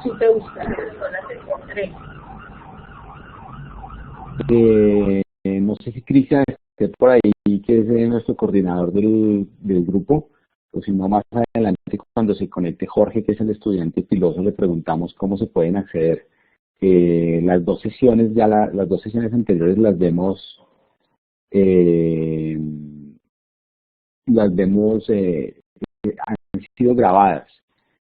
¿Tú te gusta las personas de tres? No sé si Cristian esté por ahí, que es nuestro coordinador del grupo, o si no, más adelante, cuando se conecte Jorge, que es el estudiante piloso, le preguntamos cómo se pueden acceder. Las dos sesiones, las dos sesiones anteriores eh, las vemos, han sido grabadas.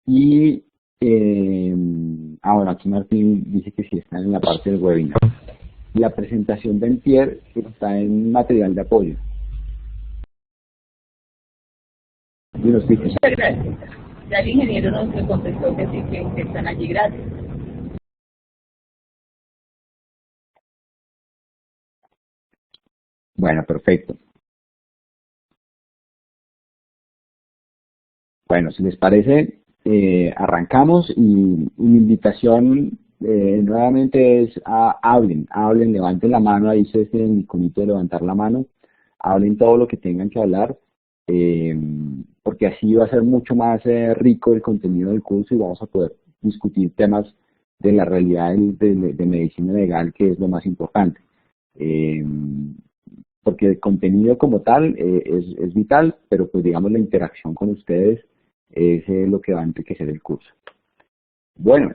Y, bueno, aquí Martín dice que sí están en la parte del webinar. La presentación de Entier está en material de apoyo. Y nos dice, Muchas gracias. Ya el ingeniero nos contestó que sí, que están allí. Gracias. bueno, perfecto. Bueno, si les parece, arrancamos y mi invitación nuevamente es hablen, levanten la mano, ahí se en el iconito de levantar la mano, hablen todo lo que tengan que hablar, porque así va a ser mucho más rico el contenido del curso y vamos a poder discutir temas de la realidad de medicina legal, que es lo más importante. Eh, Porque el contenido como tal es vital, pero pues digamos la interacción con ustedes es lo que va a enriquecer el curso. Bueno,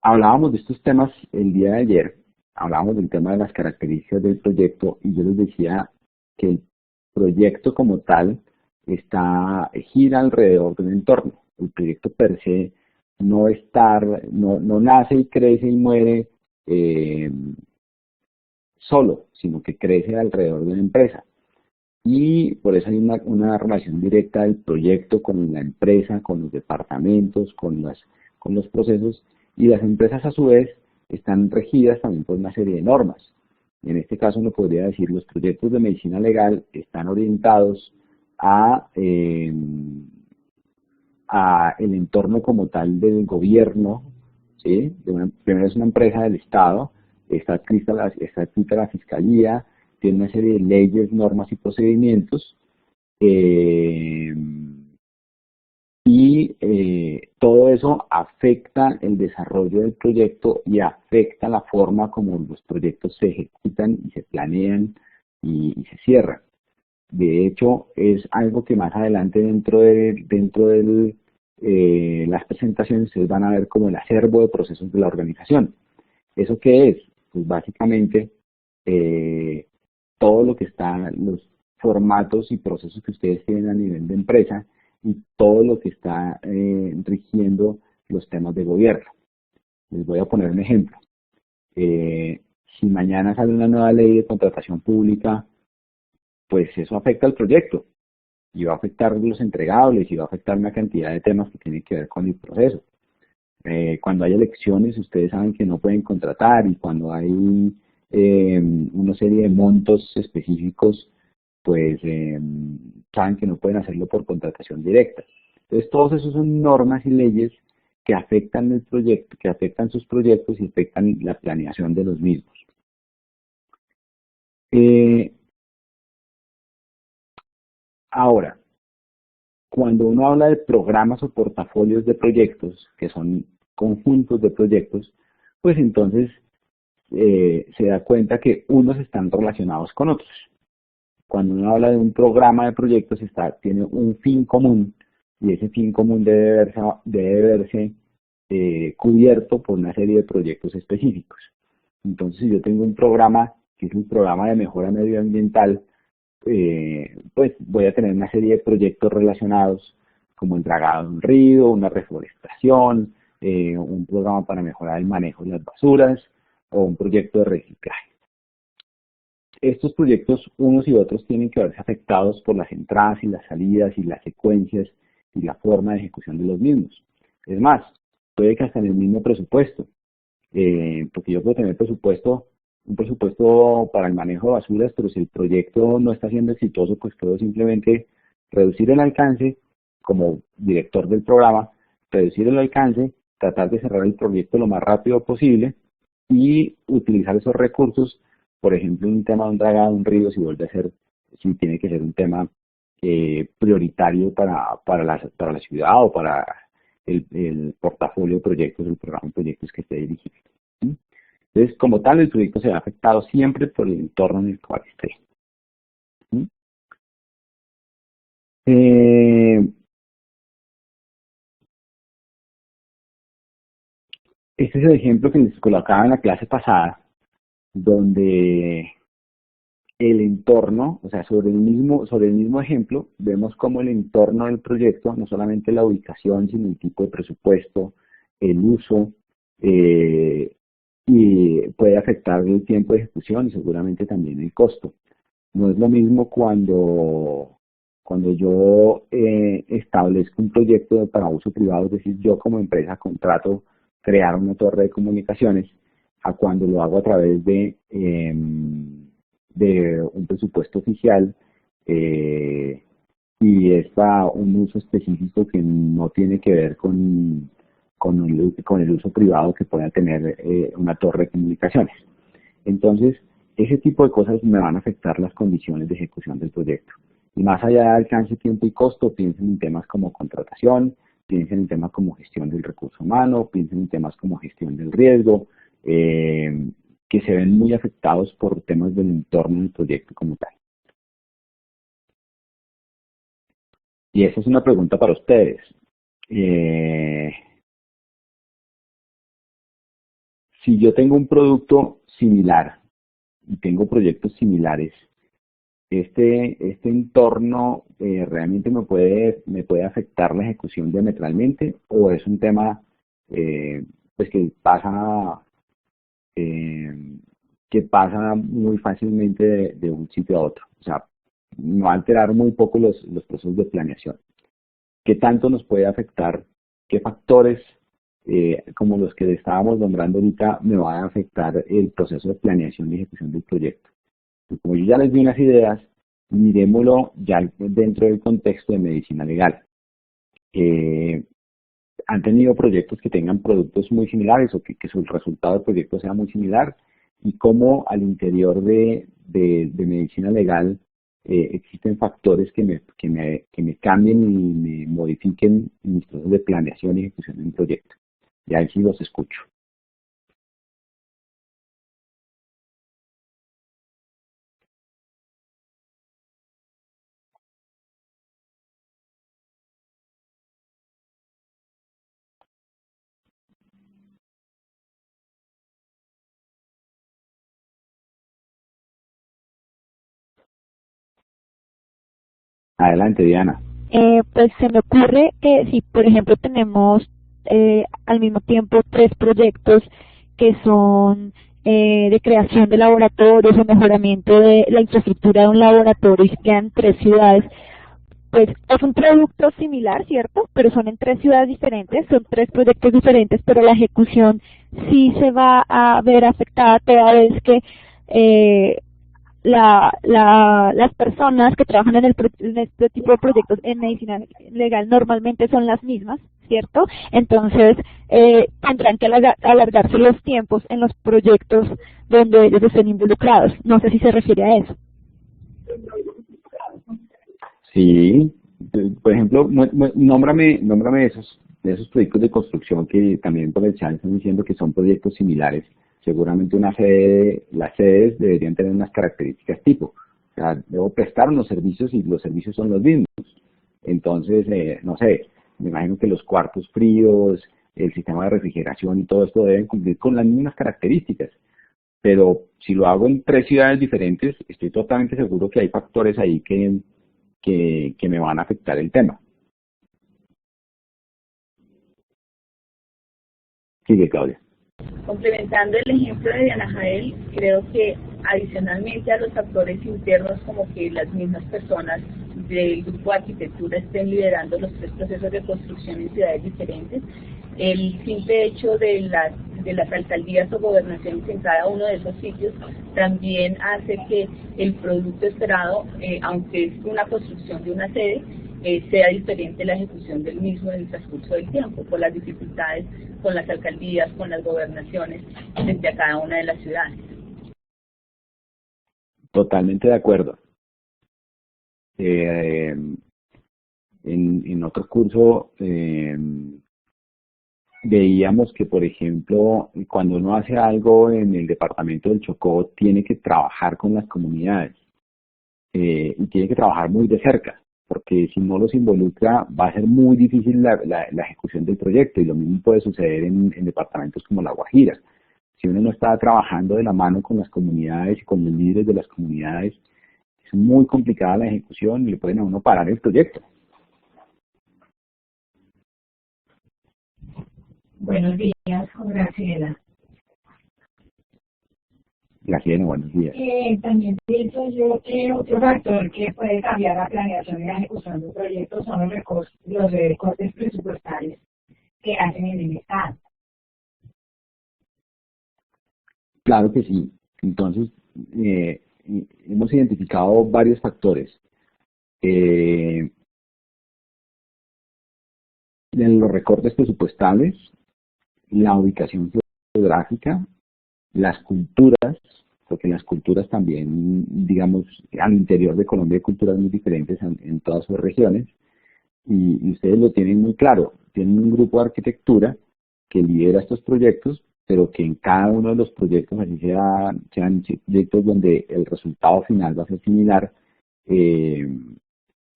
hablábamos de estos temas el día de ayer, hablábamos del tema de las características del proyecto y yo les decía que el proyecto como tal gira alrededor de un entorno. El proyecto per se no nace y crece y muere solo, sino que crece alrededor de una empresa. Y por eso hay una relación directa del proyecto con la empresa, con los departamentos, con los procesos, y las empresas a su vez están regidas también por una serie de normas. En este caso uno podría decir los proyectos de medicina legal están orientados a el entorno como tal del gobierno, ¿sí? Primero es una empresa del Estado, está adscrita a la Fiscalía, tiene una serie de leyes, normas y procedimientos, eh, y todo eso afecta el desarrollo del proyecto y afecta la forma como los proyectos se ejecutan y se planean y se cierran. De hecho, es algo que más adelante dentro de las presentaciones ustedes van a ver como el acervo de procesos de la organización. ¿Eso qué es? Pues básicamente eh, todo lo que está, los formatos y procesos que ustedes tienen a nivel de empresa y todo lo que está rigiendo los temas de gobierno. Les voy a poner un ejemplo. Si mañana sale una nueva ley de contratación pública, pues eso afecta al proyecto y va a afectar los entregables y va a afectar una cantidad de temas que tienen que ver con el proceso. Cuando hay elecciones, ustedes saben que no pueden contratar y cuando hay una serie de montos específicos, pues saben que no pueden hacerlo por contratación directa. Entonces, todos esos son normas y leyes que afectan el proyecto, que afectan sus proyectos y afectan la planeación de los mismos. Ahora, cuando uno habla de programas o portafolios de proyectos, que son conjuntos de proyectos, pues entonces se da cuenta que unos están relacionados con otros. Cuando uno habla de un programa de proyectos, tiene un fin común y ese fin común debe verse cubierto por una serie de proyectos específicos. Entonces, si yo tengo un programa que es un programa de mejora medioambiental, pues voy a tener una serie de proyectos relacionados como el dragado de un río, una reforestación, un programa para mejorar el manejo de las basuras o un proyecto de reciclaje. Estos proyectos, unos y otros, tienen que verse afectados por las entradas y las salidas y las secuencias y la forma de ejecución de los mismos. Es más, puede que hasta en el mismo presupuesto, porque yo puedo tener un presupuesto para el manejo de basuras, pero si el proyecto no está siendo exitoso, pues puedo simplemente reducir el alcance como director del programa, reducir el alcance, tratar de cerrar el proyecto lo más rápido posible y utilizar esos recursos, por ejemplo, un tema de un dragado, un río, si tiene que ser un tema prioritario para la ciudad o para el portafolio de proyectos, el programa de proyectos que esté dirigiendo. ¿Sí? Entonces, como tal, el proyecto se ve afectado siempre por el entorno en el cual esté. ¿Sí? Este es el ejemplo que les colocaba en la clase pasada, donde el entorno, o sea, sobre el mismo ejemplo, vemos cómo el entorno del proyecto, no solamente la ubicación, sino el tipo de presupuesto, el uso, y puede afectar el tiempo de ejecución y seguramente también el costo. No es lo mismo cuando yo establezco un proyecto para uso privado, es decir, yo como empresa contrato crear una torre de comunicaciones, a cuando lo hago a través de un presupuesto oficial y es para un uso específico que no tiene que ver con el uso privado que pueda tener una torre de comunicaciones. Entonces, ese tipo de cosas me van a afectar las condiciones de ejecución del proyecto. Y más allá de alcance, tiempo y costo, piensen en temas como contratación, piensen en temas como gestión del recurso humano, piensen en temas como gestión del riesgo, que se ven muy afectados por temas del entorno del proyecto como tal. Y esa es una pregunta para ustedes. Si yo tengo un producto similar y tengo proyectos similares, este entorno realmente me puede afectar la ejecución diametralmente, o es un tema pues eh, que pasa muy fácilmente de un sitio a otro. O sea, me va a alterar muy poco los procesos de planeación. ¿Qué tanto nos puede afectar? ¿Qué factores, como los que estábamos nombrando ahorita, me van a afectar el proceso de planeación y ejecución del proyecto? Y como yo ya les di unas ideas, miremoslo ya dentro del contexto de medicina legal. ¿Han tenido proyectos que tengan productos muy similares o que su resultado del proyecto sea muy similar? Y cómo al interior de medicina legal existen factores que me cambien y me modifiquen mis procesos de planeación y ejecución de un proyecto. Y ahí sí los escucho. Adelante, Diana. Pues se me ocurre que si, por ejemplo, tenemos al mismo tiempo tres proyectos que son de creación de laboratorios o mejoramiento de la infraestructura de un laboratorio y se quedan tres ciudades, pues es un producto similar, ¿cierto? Pero son en tres ciudades diferentes, son tres proyectos diferentes, pero la ejecución sí se va a ver afectada toda vez que eh, las personas que trabajan en este tipo de proyectos en medicina legal normalmente son las mismas, ¿cierto? Entonces, tendrán que alargarse los tiempos en los proyectos donde ellos estén involucrados. No sé si se refiere a eso. Sí, por ejemplo, nómbrame de esos proyectos de construcción que también por el chat están diciendo que son proyectos similares. Seguramente las sedes deberían tener unas características tipo. O sea, debo prestar unos servicios y los servicios son los mismos. Entonces, no sé, me imagino que los cuartos fríos, el sistema de refrigeración y todo esto deben cumplir con las mismas características. Pero si lo hago en tres ciudades diferentes, estoy totalmente seguro que hay factores ahí que me van a afectar el tema. Sigue, Claudia. Complementando el ejemplo de Diana Jael, creo que adicionalmente a los factores internos, como que las mismas personas del grupo de arquitectura estén liderando los tres procesos de construcción en ciudades diferentes, el simple hecho de las alcaldías o gobernaciones en cada uno de esos sitios también hace que el producto esperado, aunque es una construcción de una sede, sea diferente la ejecución del mismo en el transcurso del tiempo, por las dificultades con las alcaldías, con las gobernaciones, frente a cada una de las ciudades. Totalmente de acuerdo. Eh, en otro curso veíamos que, por ejemplo, cuando uno hace algo en el departamento del Chocó, tiene que trabajar con las comunidades y tiene que trabajar muy de cerca, porque si no los involucra va a ser muy difícil la ejecución del proyecto, y lo mismo puede suceder en departamentos como La Guajira. Si uno no está trabajando de la mano con las comunidades y con los líderes de las comunidades, es muy complicada la ejecución y le pueden a uno parar el proyecto. Buenos días, con Graciela. Graciela, buenos días. También pienso yo que otro factor que puede cambiar la planeación y la ejecución de un proyecto son los recortes presupuestarios que hacen en el Estado. Claro que sí. Entonces, hemos identificado varios factores. En los recortes presupuestales, la ubicación geográfica, las culturas, porque las culturas también, digamos, al interior de Colombia hay culturas muy diferentes en todas sus regiones, y ustedes lo tienen muy claro. Tienen un grupo de arquitectura que lidera estos proyectos, pero que en cada uno de los proyectos, así sean proyectos donde el resultado final va a ser similar,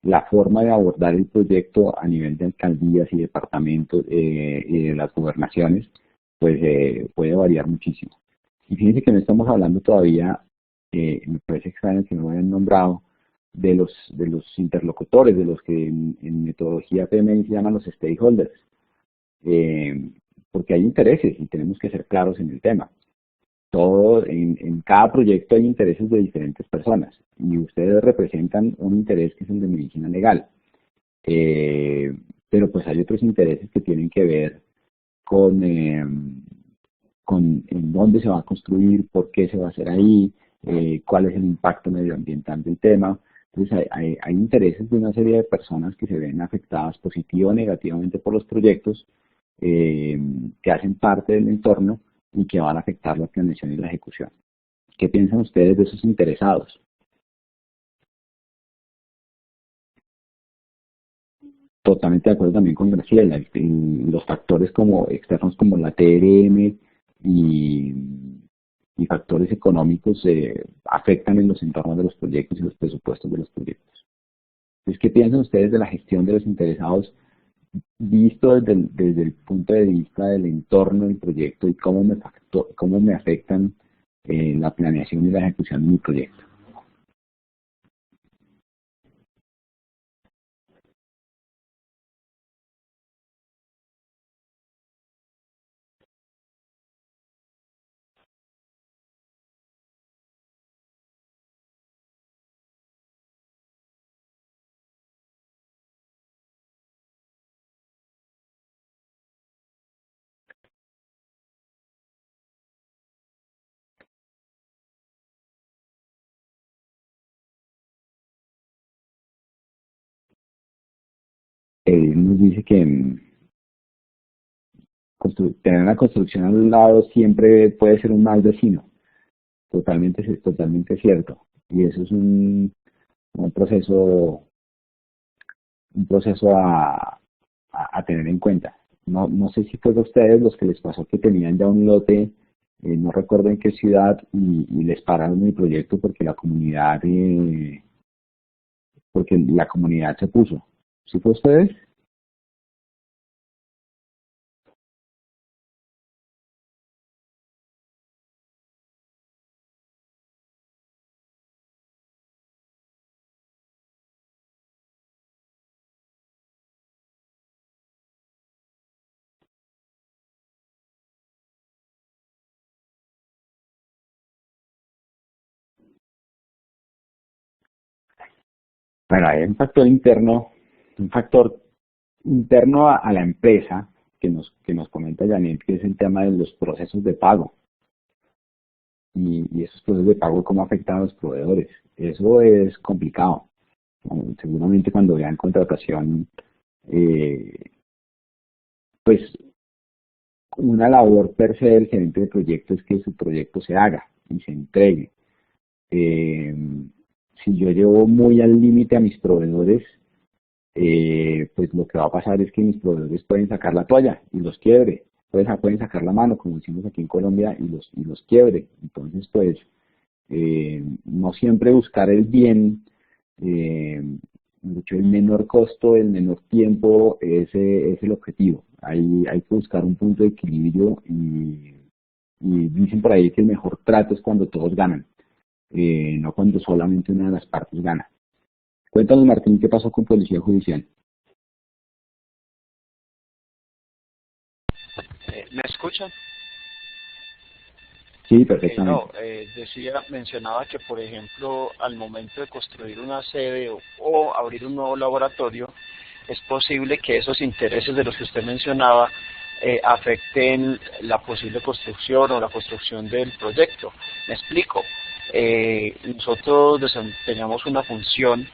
la forma de abordar el proyecto a nivel de alcaldías y departamentos y de las gobernaciones, pues puede variar muchísimo. Y fíjense que no estamos hablando todavía, me parece extraño que no lo hayan nombrado, de los interlocutores, de los que en metodología PMI se llaman los stakeholders, porque hay intereses y tenemos que ser claros en el tema. En cada proyecto hay intereses de diferentes personas, y ustedes representan un interés que es el de medicina legal, pero pues hay otros intereses que tienen que ver con en dónde se va a construir, por qué se va a hacer ahí, cuál es el impacto medioambiental del tema. Entonces hay intereses de una serie de personas que se ven afectadas positiva o negativamente por los proyectos, que hacen parte del entorno y que van a afectar la planeación y la ejecución. ¿Qué piensan ustedes de esos interesados? Totalmente de acuerdo también con Graciela. Los factores como externos como la TRM y, y factores económicos afectan en los entornos de los proyectos y los presupuestos de los proyectos. Entonces, ¿qué piensan ustedes de la gestión de los interesados visto desde el punto de vista del entorno del proyecto, y cómo me afectan la planeación y la ejecución de mi proyecto? Nos dice que tener una construcción al lado siempre puede ser un mal vecino. Totalmente cierto. Y eso es un proceso, a tener en cuenta. No sé si fue a ustedes los que les pasó que tenían ya un lote, no recuerdo en qué ciudad, y les pararon el proyecto porque la comunidad se puso. ¿Sí fue a ustedes? Bueno, hay un factor interno a la empresa que nos comenta Janet, que es el tema de los procesos de pago. Y esos procesos de pago, cómo afectan a los proveedores. Eso es complicado. Seguramente cuando vean contratación, eh, pues una labor per se del gerente de proyecto es que su proyecto se haga y se entregue. Eh, si yo llevo muy al límite a mis proveedores, pues lo que va a pasar es que mis proveedores pueden sacar la toalla y los quiebre, pueden sacar la mano, como decimos aquí en Colombia, y los quiebre. Entonces, pues, no siempre buscar el bien, mucho el menor costo, el menor tiempo, ese es el objetivo. Hay que buscar un punto de equilibrio y dicen por ahí que el mejor trato es cuando todos ganan, no cuando solamente una de las partes gana. Cuéntanos, Martín, ¿qué pasó con Policía Judicial? ¿Me escuchan? Sí, perfectamente. Mencionaba que, por ejemplo, al momento de construir una sede o abrir un nuevo laboratorio, es posible que esos intereses de los que usted mencionaba afecten la posible construcción o la construcción del proyecto. Me explico. Nosotros desempeñamos una función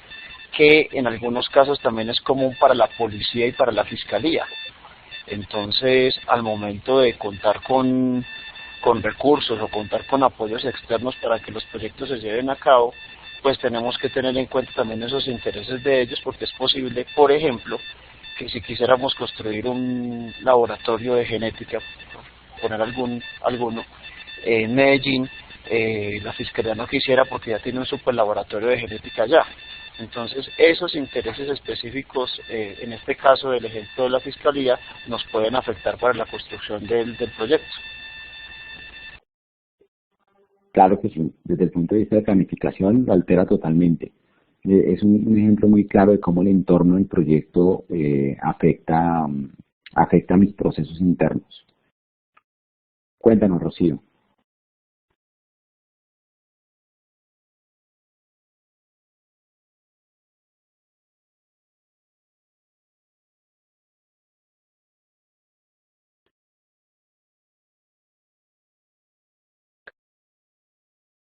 que en algunos casos también es común para la policía y para la fiscalía. Entonces, al momento de contar con recursos o contar con apoyos externos para que los proyectos se lleven a cabo, pues tenemos que tener en cuenta también esos intereses de ellos, porque es posible, por ejemplo, que si quisiéramos construir un laboratorio de genética, por poner alguno, en Medellín, la Fiscalía no quisiera porque ya tiene un superlaboratorio de genética allá. Entonces, esos intereses específicos, en este caso del ejemplo de la Fiscalía, nos pueden afectar para la construcción del proyecto. Claro que sí, desde el punto de vista de planificación lo altera totalmente. Es un ejemplo muy claro de cómo el entorno del proyecto afecta a mis procesos internos. Cuéntanos, Rocío.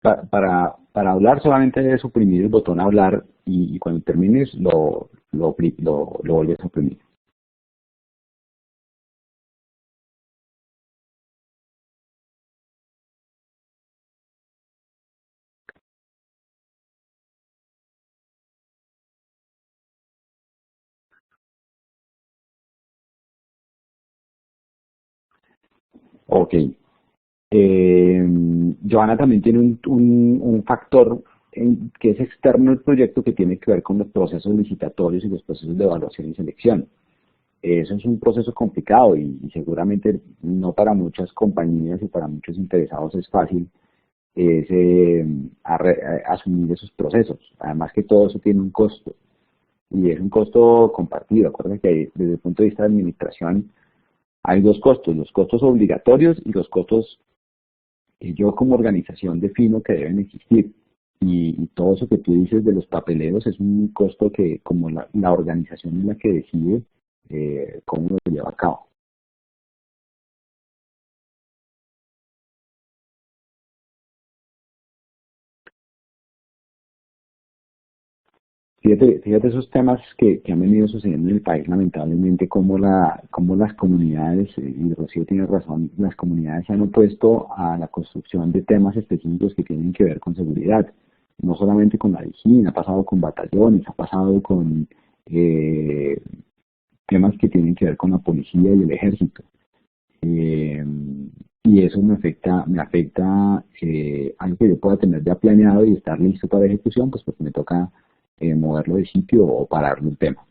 Para hablar solamente debes suprimir el botón hablar y cuando termines lo vuelves a oprimir. Ok. Joana también tiene un factor que es externo al proyecto que tiene que ver con los procesos licitatorios y los procesos de evaluación y selección. Eso es un proceso complicado y seguramente no para muchas compañías y para muchos interesados es fácil asumir esos procesos. Además que todo eso tiene un costo y es un costo compartido. Acuérdense que desde el punto de vista de administración hay dos costos, los costos obligatorios y los costos que yo como organización defino que deben existir. Y todo eso que tú dices de los papeleos es un costo que como la organización es la que decide cómo lo lleva a cabo. Fíjate esos temas que han venido sucediendo en el país, lamentablemente, como las comunidades, y Rocío tiene razón, las comunidades se han opuesto a la construcción de temas específicos que tienen que ver con seguridad. No solamente con la DIJÍN, ha pasado con batallones, ha pasado con temas que tienen que ver con la policía y el ejército. Y eso me afecta algo que yo pueda tener ya planeado y estar listo para ejecución, pues porque me toca moverlo de sitio o pararlo el tema.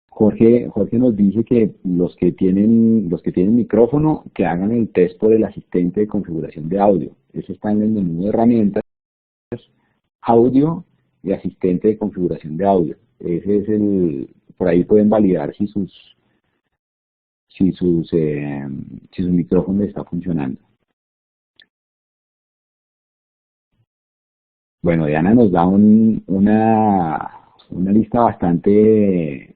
Jorge nos dice que los que tienen micrófono, que hagan el test por el asistente de configuración de audio. Eso está en el menú de herramientas, audio y asistente de configuración de audio. Ese es por ahí pueden validar si su micrófono está funcionando. Bueno, Diana nos da una lista bastante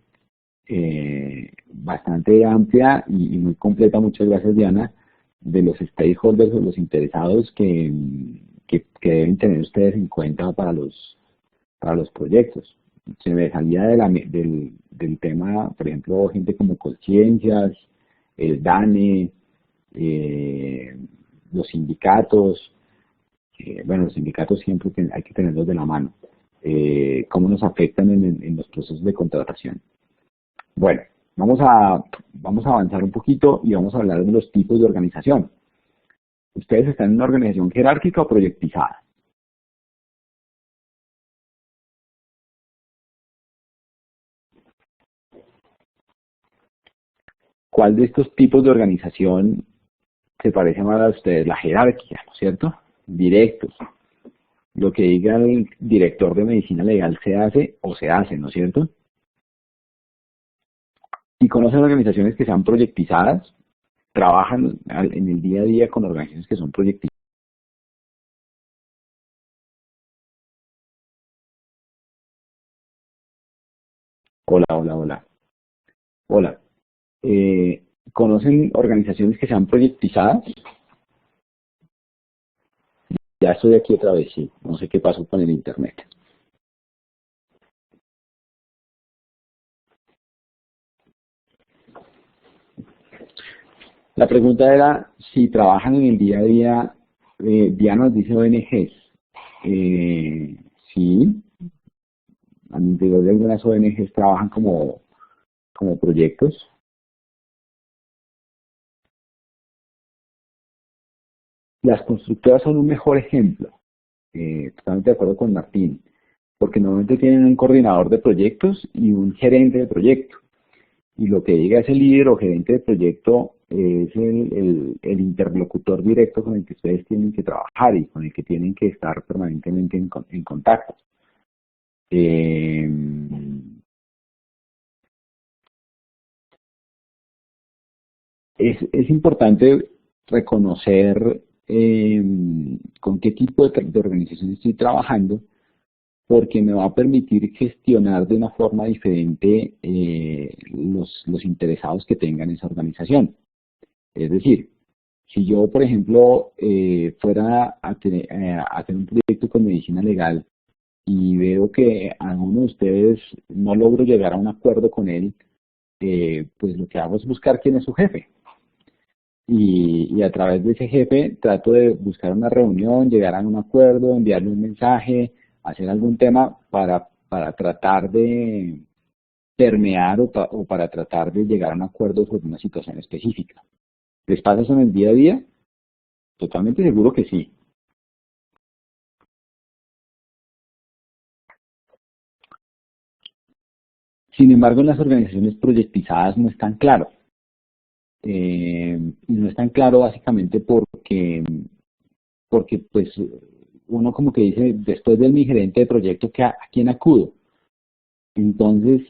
amplia y muy completa, muchas gracias Diana, de los stakeholders o los interesados que deben tener ustedes en cuenta para los proyectos. se me salía del tema, por ejemplo, gente como Conciencias, el DANE, los sindicatos, bueno, los sindicatos siempre hay que tenerlos de la mano, cómo nos afectan en los procesos de contratación. Bueno, vamos a avanzar un poquito y vamos a hablar de los tipos de organización. ¿Ustedes están en una organización jerárquica o proyectizada? ¿Cuál de estos tipos de organización se parece más a ustedes? La jerarquía, ¿no es cierto? Directos. Lo que diga el director de medicina legal se hace o se hace, ¿no es cierto? ¿Y conocen organizaciones que sean proyectizadas? ¿Trabajan en el día a día con organizaciones que son proyectizadas? Hola, hola, hola. Hola. ¿Conocen organizaciones que sean proyectizadas? Ya estoy aquí otra vez, sí. No sé qué pasó con el internet. La pregunta era si trabajan en el día a día. Diana nos dice ONGs. Sí, al interior de algunas ONGs trabajan como proyectos. Las constructoras son un mejor ejemplo. Totalmente de acuerdo con Martín, porque normalmente tienen un coordinador de proyectos y un gerente de proyecto. Y lo que diga ese líder o gerente de proyecto es el interlocutor directo con el que ustedes tienen que trabajar y con el que tienen que estar permanentemente en contacto. Eh, es importante reconocer con qué tipo de organización estoy trabajando, porque me va a permitir gestionar de una forma diferente los interesados que tengan esa organización. Es decir, si yo, por ejemplo, fuera a tener un proyecto con medicina legal y veo que alguno de ustedes no logro llegar a un acuerdo con él, pues lo que hago es buscar quién es su jefe. Y a través de ese jefe trato de buscar una reunión, llegar a un acuerdo, enviarle un mensaje, hacer algún tema para tratar de permear o para tratar de llegar a un acuerdo sobre una situación específica. ¿Les pasa eso en el día a día? Totalmente seguro que sí. Sin embargo, en las organizaciones proyectizadas no es tan claro. Y no es tan claro básicamente porque pues uno como que dice, después de mi gerente de proyecto, ¿a quién acudo? Entonces,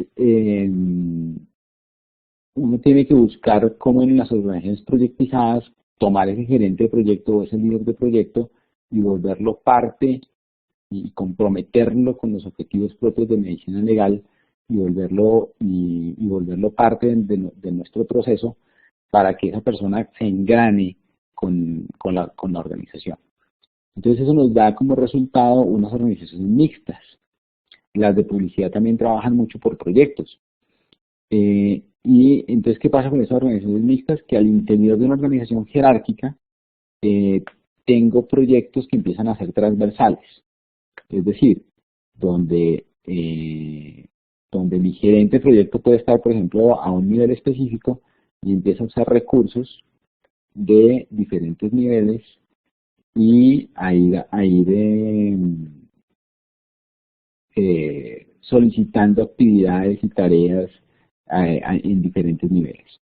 uno tiene que buscar cómo en las organizaciones proyectizadas tomar ese gerente de proyecto o ese líder de proyecto y volverlo parte y comprometerlo con los objetivos propios de medicina legal y volverlo parte de nuestro proceso para que esa persona se engrane con la organización. Entonces eso nos da como resultado unas organizaciones mixtas. Las de publicidad también trabajan mucho por proyectos. Y entonces, ¿qué pasa con esas organizaciones mixtas? Que al interior de una organización jerárquica tengo proyectos que empiezan a ser transversales. Es decir, donde mi gerente de proyecto puede estar, por ejemplo, a un nivel específico y empieza a usar recursos de diferentes niveles y a ir solicitando actividades y tareas en diferentes niveles.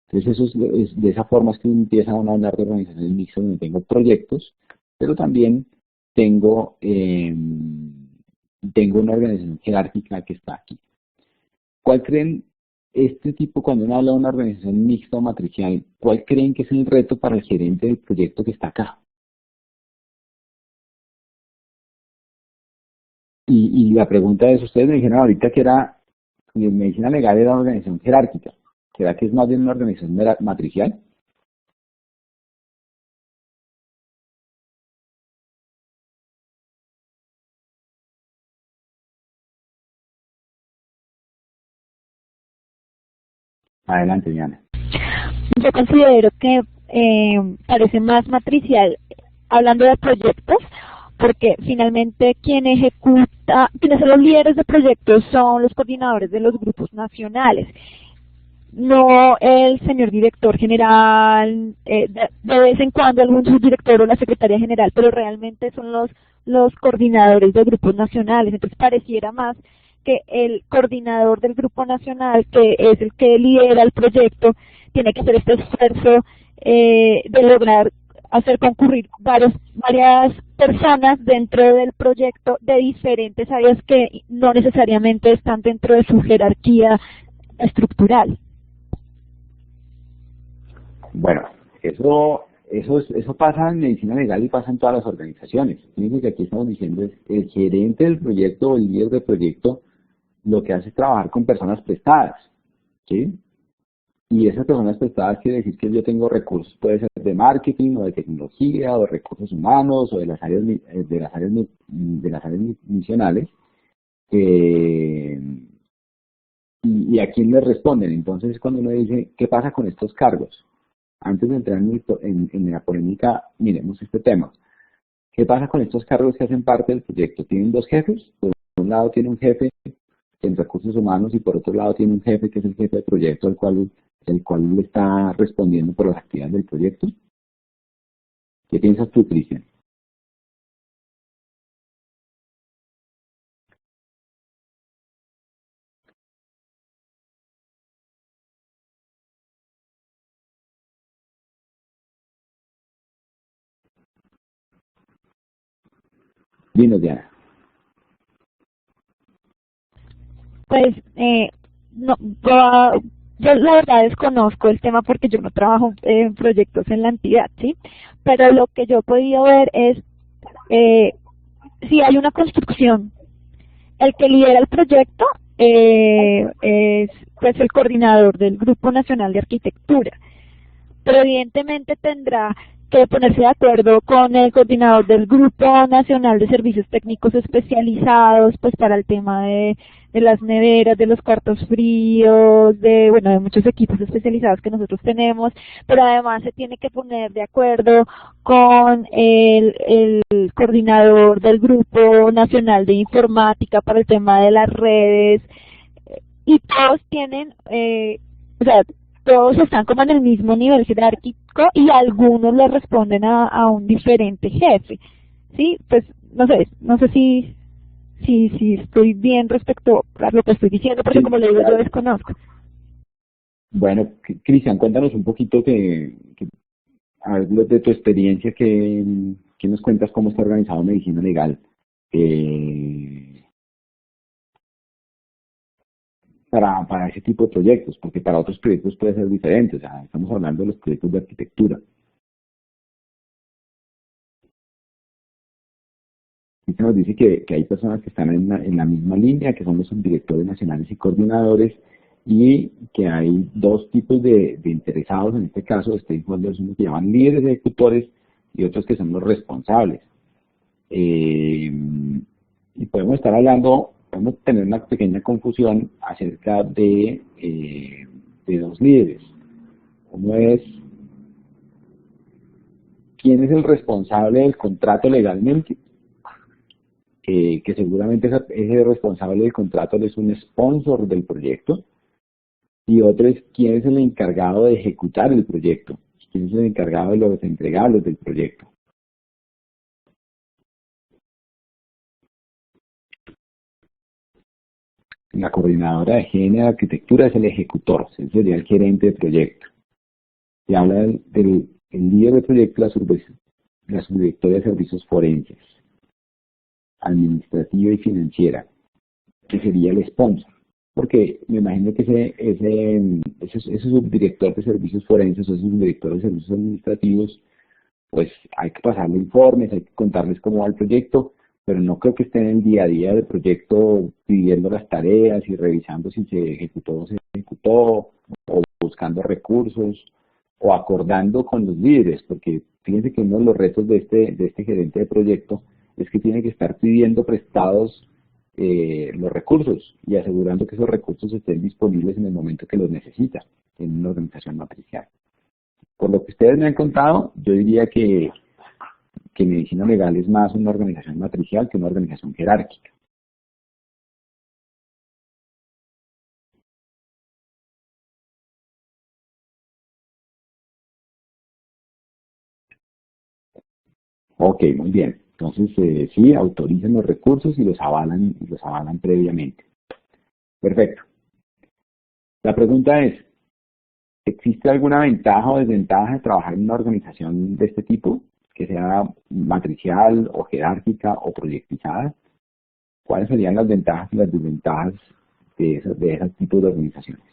Entonces, de esa forma es que empieza uno a hablar de organizaciones mixtas donde tengo proyectos, pero también tengo una organización jerárquica que está aquí. ¿Cuál creen, cuando uno habla de una organización mixta o matricial, cuál creen que es el reto para el gerente del proyecto que está acá? Y la pregunta es, ustedes me dijeron ahorita que medicina legal era una organización jerárquica. ¿Será que es más bien una organización matricial? Adelante, Diana. Yo considero que parece más matricial hablando de proyectos, porque finalmente quienes son los líderes de proyectos son los coordinadores de los grupos nacionales, no el señor director general, de vez en cuando algún subdirector o la secretaria general, pero realmente son los coordinadores de grupos nacionales. Entonces pareciera más que el coordinador del grupo nacional, que es el que lidera el proyecto, tiene que hacer este esfuerzo de lograr hacer concurrir varias personas dentro del proyecto de diferentes áreas que no necesariamente están dentro de su jerarquía estructural. Bueno, eso pasa en medicina legal y pasa en todas las organizaciones. Fíjense que aquí estamos diciendo es el gerente del proyecto o el líder del proyecto lo que hace es trabajar con personas prestadas, ¿sí? Y esas personas prestadas quiere decir que yo tengo recursos, puede ser de marketing o de tecnología o de recursos humanos o de las áreas misionales. Y a quién le responden. Entonces, cuando uno dice, ¿qué pasa con estos cargos? Antes de entrar en la polémica, miremos este tema. ¿Qué pasa con estos cargos que hacen parte del proyecto? ¿Tienen dos jefes? Por un lado tiene un jefe en recursos humanos y por otro lado tiene un jefe que es el jefe del proyecto, el cual le está respondiendo por las actividades del proyecto. ¿Qué piensas tú, Cristian? Dinos, Diana. Pues no, yo la verdad desconozco el tema porque yo no trabajo en proyectos en la entidad, ¿sí? Pero lo que yo he podido ver es si hay una construcción. El que lidera el proyecto es pues el coordinador del Grupo Nacional de Arquitectura, pero evidentemente tendrá que ponerse de acuerdo con el coordinador del Grupo Nacional de Servicios Técnicos Especializados, pues para el tema de las neveras, de los cuartos fríos, de muchos equipos especializados que nosotros tenemos, pero además se tiene que poner de acuerdo con el coordinador del Grupo Nacional de Informática para el tema de las redes, y todos tienen, todos están como en el mismo nivel jerárquico y algunos le responden a un diferente jefe, ¿sí? Pues no sé si estoy bien respecto a lo que estoy diciendo, porque como le digo, yo desconozco. Bueno, Cristian, cuéntanos un poquito a ver, de tu experiencia, que nos cuentas cómo está organizado medicina legal para ese tipo de proyectos, porque para otros proyectos puede ser diferente. O sea, estamos hablando de los proyectos de arquitectura. Y se nos dice que hay personas que están en la misma línea, que son los subdirectores nacionales y coordinadores, y que hay dos tipos de interesados, en este caso, stakeholders, unos que llaman líderes ejecutores y otros que son los responsables. Y podemos tener una pequeña confusión acerca de dos líderes. Uno es, ¿quién es el responsable del contrato legalmente? Que seguramente ese responsable del contrato es un sponsor del proyecto, y otro es quién es el encargado de ejecutar el proyecto, quién es el encargado de los entregables del proyecto. La coordinadora de higiene de arquitectura es el ejecutor, ese sería el gerente de proyecto. Se habla del líder de proyecto, la subdirectora de servicios forenses, administrativa y financiera, que sería el sponsor, porque me imagino que ese subdirector de servicios forenses o ese subdirector de servicios administrativos, pues hay que pasarle informes, hay que contarles cómo va el proyecto, pero no creo que estén en el día a día del proyecto pidiendo las tareas y revisando si se ejecutó o no se ejecutó, o buscando recursos, o acordando con los líderes, porque fíjense que uno de los retos de este gerente de proyecto es que tiene que estar pidiendo prestados los recursos y asegurando que esos recursos estén disponibles en el momento que los necesita en una organización matricial. Por lo que ustedes me han contado, yo diría que medicina legal es más una organización matricial que una organización jerárquica. Ok, muy bien. Entonces, sí, autorizan los recursos y los avalan previamente. Perfecto. La pregunta es, ¿existe alguna ventaja o desventaja de trabajar en una organización de este tipo, que sea matricial o jerárquica o proyectizada? ¿Cuáles serían las ventajas y las desventajas de esos tipos de organizaciones?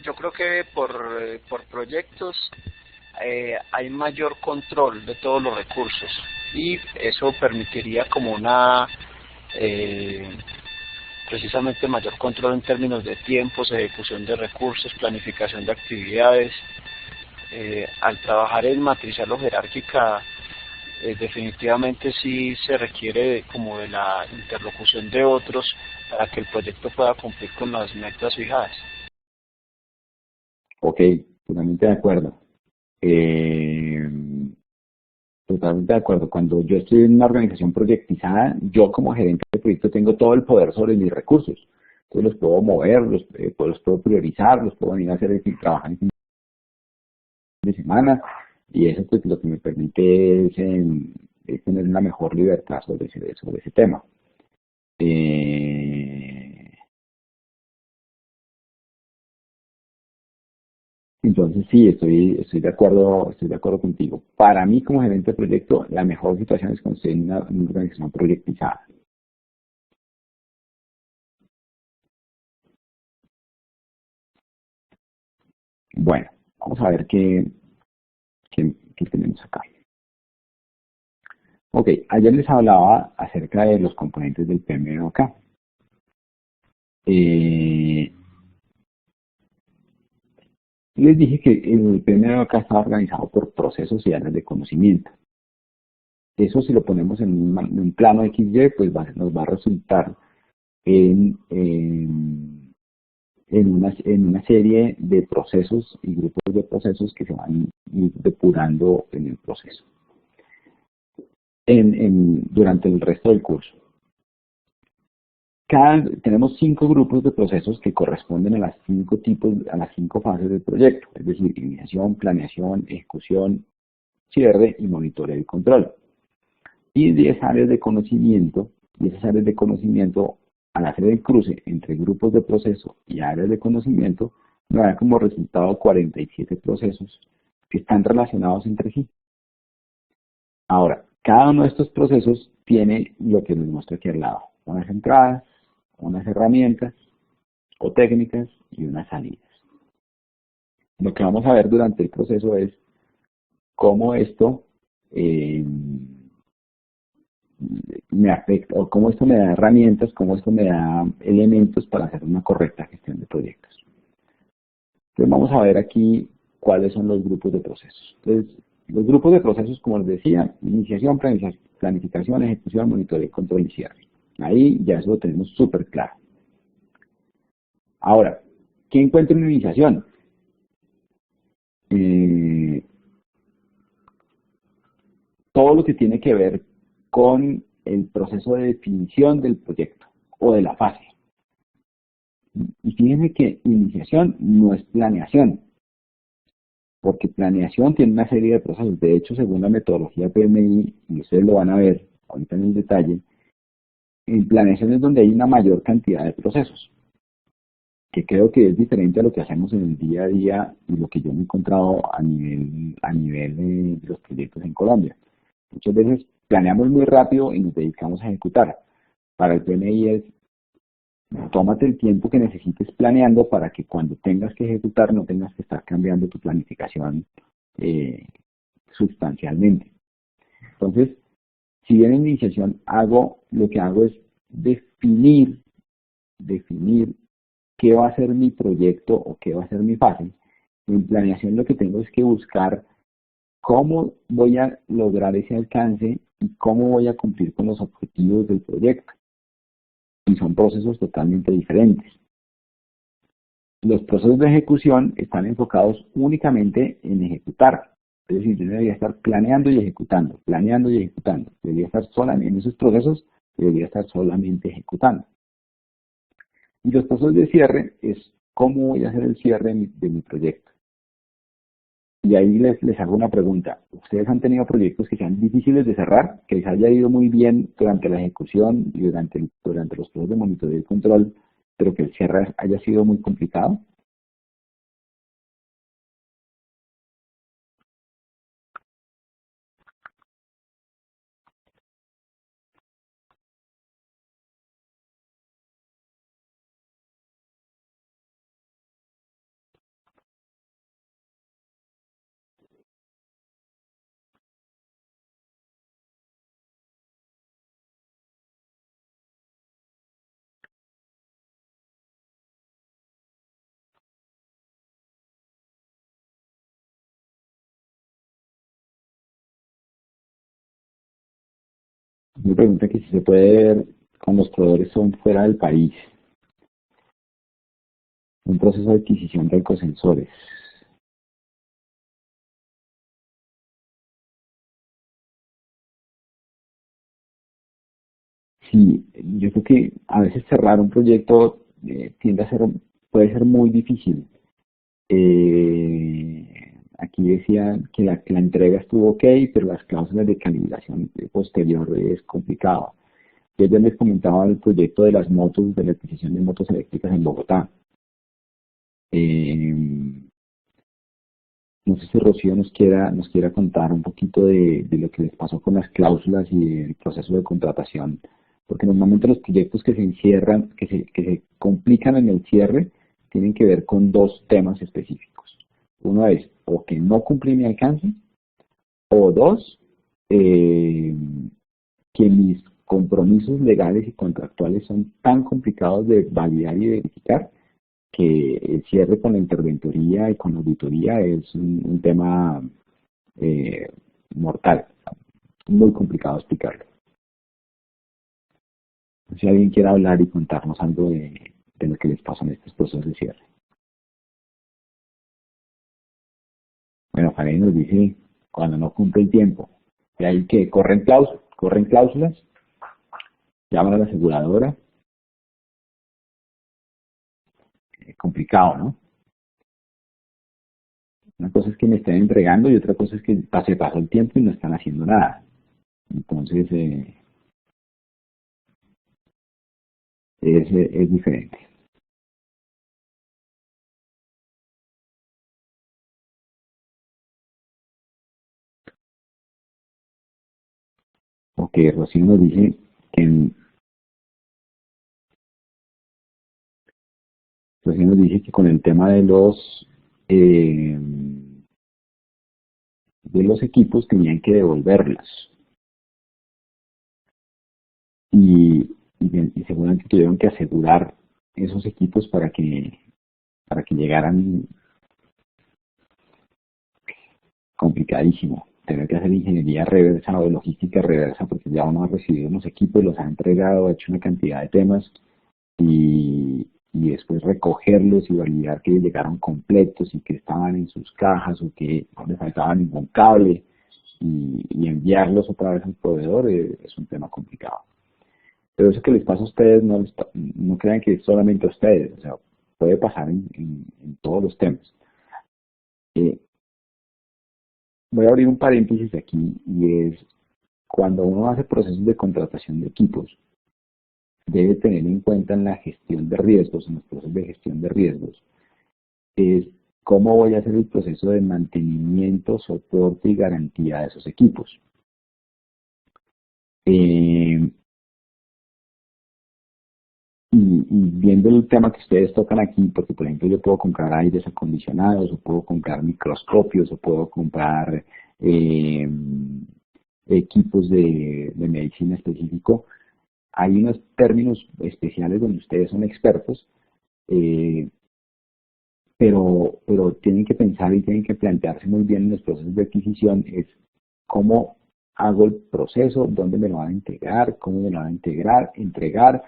Yo creo que por proyectos hay mayor control de todos los recursos y eso permitiría como una precisamente mayor control en términos de tiempos, ejecución de recursos, planificación de actividades. Al trabajar en matricial o jerárquica, definitivamente sí se requiere como de la interlocución de otros para que el proyecto pueda cumplir con las metas fijadas. Ok, totalmente de acuerdo. Totalmente de acuerdo. Cuando yo estoy en una organización proyectizada, yo como gerente de proyecto tengo todo el poder sobre mis recursos. Entonces los puedo mover, los puedo priorizar, los puedo venir a hacer trabajar en fin de semana, y eso pues lo que me permite es tener una mejor libertad sobre ese tema. Entonces sí, estoy de acuerdo contigo. Para mí como gerente de proyecto, la mejor situación es cuando estoy en una organización proyectizada. Bueno, vamos a ver qué tenemos acá. Ok, ayer les hablaba acerca de los componentes del PMBOK. Les dije que el PMBOK está organizado por procesos y áreas de conocimiento. Eso si lo ponemos en un plano XY, pues nos va a resultar en una serie de procesos y grupos de procesos que se van depurando en el proceso durante el resto del curso. Tenemos 5 grupos de procesos que corresponden a las 5 fases del proyecto, es decir, iniciación, planeación, ejecución, cierre y monitoreo y control. Y 10 áreas de conocimiento, y esas áreas de conocimiento, al hacer el cruce entre grupos de proceso y áreas de conocimiento, nos da como resultado 47 procesos que están relacionados entre sí. Ahora, cada uno de estos procesos tiene lo que les muestro aquí al lado, unas entradas, unas herramientas o técnicas y unas salidas. Lo que vamos a ver durante el proceso es cómo esto me afecta, o cómo esto me da herramientas, cómo esto me da elementos para hacer una correcta gestión de proyectos. Entonces vamos a ver aquí cuáles son los grupos de procesos. Entonces, los grupos de procesos, como les decía, iniciación, planificación, ejecución, monitoreo, control y cierre. Ahí ya eso lo tenemos súper claro. Ahora, ¿qué encuentro en iniciación? Todo lo que tiene que ver con el proceso de definición del proyecto o de la fase. Y fíjense que iniciación no es planeación, porque planeación tiene una serie de procesos. De hecho, según la metodología PMI, y ustedes lo van a ver ahorita en el detalle, en planeación es donde hay una mayor cantidad de procesos, que creo que es diferente a lo que hacemos en el día a día y lo que yo me he encontrado a nivel de los proyectos en Colombia. Muchas veces planeamos muy rápido y nos dedicamos a ejecutar. Para el PMI es, tómate el tiempo que necesites planeando para que cuando tengas que ejecutar no tengas que estar cambiando tu planificación sustancialmente. Entonces, Si bien en iniciación lo que hago es definir qué va a ser mi proyecto o qué va a ser mi fase, en planeación lo que tengo es que buscar cómo voy a lograr ese alcance y cómo voy a cumplir con los objetivos del proyecto. Y son procesos totalmente diferentes. Los procesos de ejecución están enfocados únicamente en ejecutar. Es decir, yo debería estar planeando y ejecutando, planeando y ejecutando. Debería estar solamente en esos procesos, debería estar solamente ejecutando. Y los procesos de cierre es cómo voy a hacer el cierre de mi proyecto. Y ahí les hago una pregunta. ¿Ustedes han tenido proyectos que sean difíciles de cerrar, que les haya ido muy bien durante la ejecución y durante los procesos de monitoreo y control, pero que el cierre haya sido muy complicado? Me pregunta que si se puede ver cuando los proveedores son fuera del país. Un proceso de adquisición de ecosensores. Sí, yo creo que a veces cerrar un proyecto puede ser muy difícil. Aquí decía que la entrega estuvo ok, pero las cláusulas de calibración posterior es complicado. Yo ya les comentaba el proyecto de las motos, de la adquisición de motos eléctricas en Bogotá. No sé si Rocío nos quiera contar un poquito de lo que les pasó con las cláusulas y el proceso de contratación, porque normalmente los proyectos que se encierran, que se complican en el cierre, tienen que ver con dos temas específicos. Uno es o que no cumplí mi alcance, o dos, que mis compromisos legales y contractuales son tan complicados de validar y verificar que el cierre con la interventoría y con la auditoría es un tema mortal, muy complicado explicarlo. Si alguien quiere hablar y contarnos algo de lo que les pasa en estos procesos de cierre. Bueno, Fanny nos dice cuando no cumple el tiempo, de ahí que corren cláusulas, llaman a la aseguradora. Complicado, ¿no? Una cosa es que me estén entregando y otra cosa es que se pasó el tiempo y no están haciendo nada. Entonces, es diferente. Ok, Rocío nos dice que con el tema de los equipos tenían que devolverlos. Y seguramente tuvieron que asegurar esos equipos para que llegaran. Complicadísimo. Tener que hacer ingeniería reversa o logística reversa porque ya uno ha recibido unos equipos, los ha entregado, ha hecho una cantidad de temas y después recogerlos y validar que llegaron completos y que estaban en sus cajas o que no les faltaba ningún cable y enviarlos otra vez al proveedor es un tema complicado. Pero eso que les pasa a ustedes no crean que es solamente a ustedes, o sea, puede pasar en todos los temas. Voy a abrir un paréntesis aquí y es cuando uno hace procesos de contratación de equipos, debe tener en cuenta en la gestión de riesgos, en los procesos de gestión de riesgos, es cómo voy a hacer el proceso de mantenimiento, soporte y garantía de esos equipos. Y viendo el tema que ustedes tocan aquí, porque por ejemplo yo puedo comprar aires acondicionados, o puedo comprar microscopios, o puedo comprar equipos de medicina específico, hay unos términos especiales donde ustedes son expertos, pero tienen que pensar y tienen que plantearse muy bien en los procesos de adquisición, es cómo hago el proceso, dónde me lo van a integrar, cómo me lo van a entregar,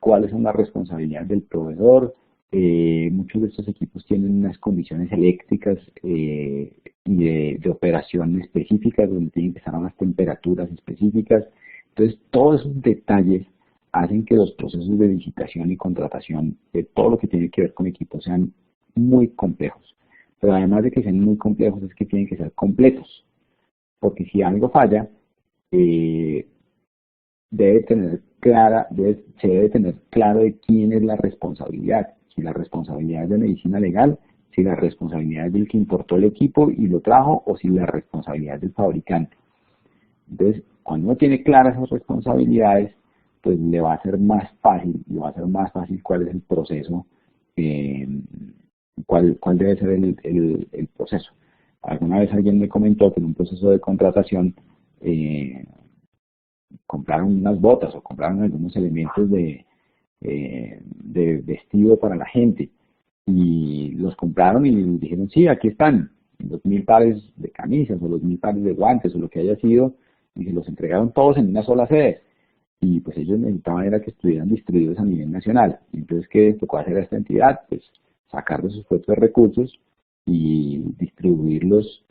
cuáles son las responsabilidades del proveedor. Muchos de estos equipos tienen unas condiciones eléctricas y de operación específicas, donde tienen que estar a unas temperaturas específicas. Entonces, todos esos detalles hacen que los procesos de licitación y contratación de todo lo que tiene que ver con equipos sean muy complejos. Pero además de que sean muy complejos, es que tienen que ser completos. Porque si algo falla, se debe tener claro de quién es la responsabilidad. Si la responsabilidad es de medicina legal, si la responsabilidad es del que importó el equipo y lo trajo, o si la responsabilidad es del fabricante. Entonces, cuando uno tiene claras esas responsabilidades, pues le va a ser más fácil cuál es el proceso, cuál debe ser el proceso. Alguna vez alguien me comentó que en un proceso de contratación compraron unas botas o compraron algunos elementos de vestido para la gente y los compraron y dijeron, sí, aquí están los 1000 pares de camisas o los 1000 pares de guantes o lo que haya sido, y se los entregaron todos en una sola sede. Y pues ellos necesitaban era que estuvieran distribuidos a nivel nacional. Entonces, ¿qué tocó hacer a esta entidad? Pues sacar de sus propios recursos y distribuirlos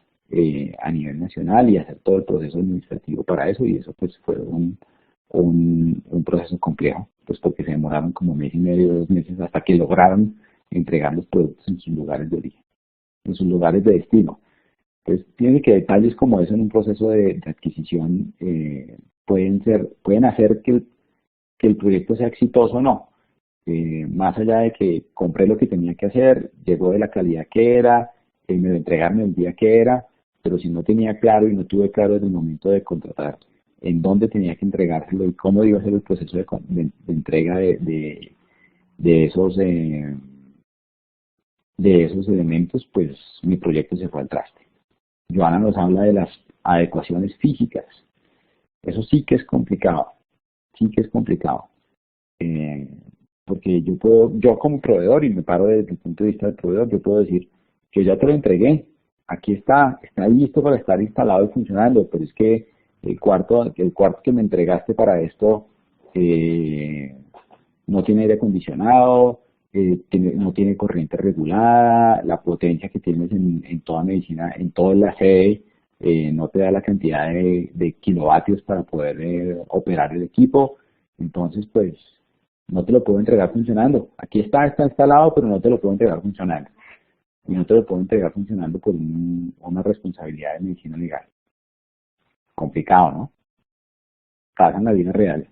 a nivel nacional y hacer todo el proceso administrativo para eso, y eso pues fue un proceso complejo, pues porque se demoraron como 1 mes y medio, 2 meses, hasta que lograron entregar los productos en sus lugares de origen, en sus lugares de destino. Entonces, tiene que detalles como eso en un proceso de adquisición pueden hacer que el proyecto sea exitoso o no. Más allá de que compré lo que tenía que hacer, llegó de la calidad que era, me lo entregaron el día que era, pero si no tenía claro y no tuve claro desde el momento de contratar en dónde tenía que entregárselo y cómo iba a ser el proceso de entrega de esos elementos, pues mi proyecto se fue al traste. Joana nos habla de las adecuaciones físicas. Eso sí que es complicado, porque yo como proveedor, y me paro desde el punto de vista del proveedor, yo puedo decir, yo ya te lo entregué, aquí está listo para estar instalado y funcionando, pero es que el cuarto que me entregaste para esto no tiene aire acondicionado, no tiene corriente regulada, la potencia que tienes en toda medicina, en toda la sede, no te da la cantidad de kilovatios para poder operar el equipo. Entonces, pues, no te lo puedo entregar funcionando. Aquí está instalado, pero no te lo puedo entregar funcionando. Y no te lo puedo entregar funcionando por una responsabilidad de medicina legal. Complicado, ¿no? Pasa en la vida real.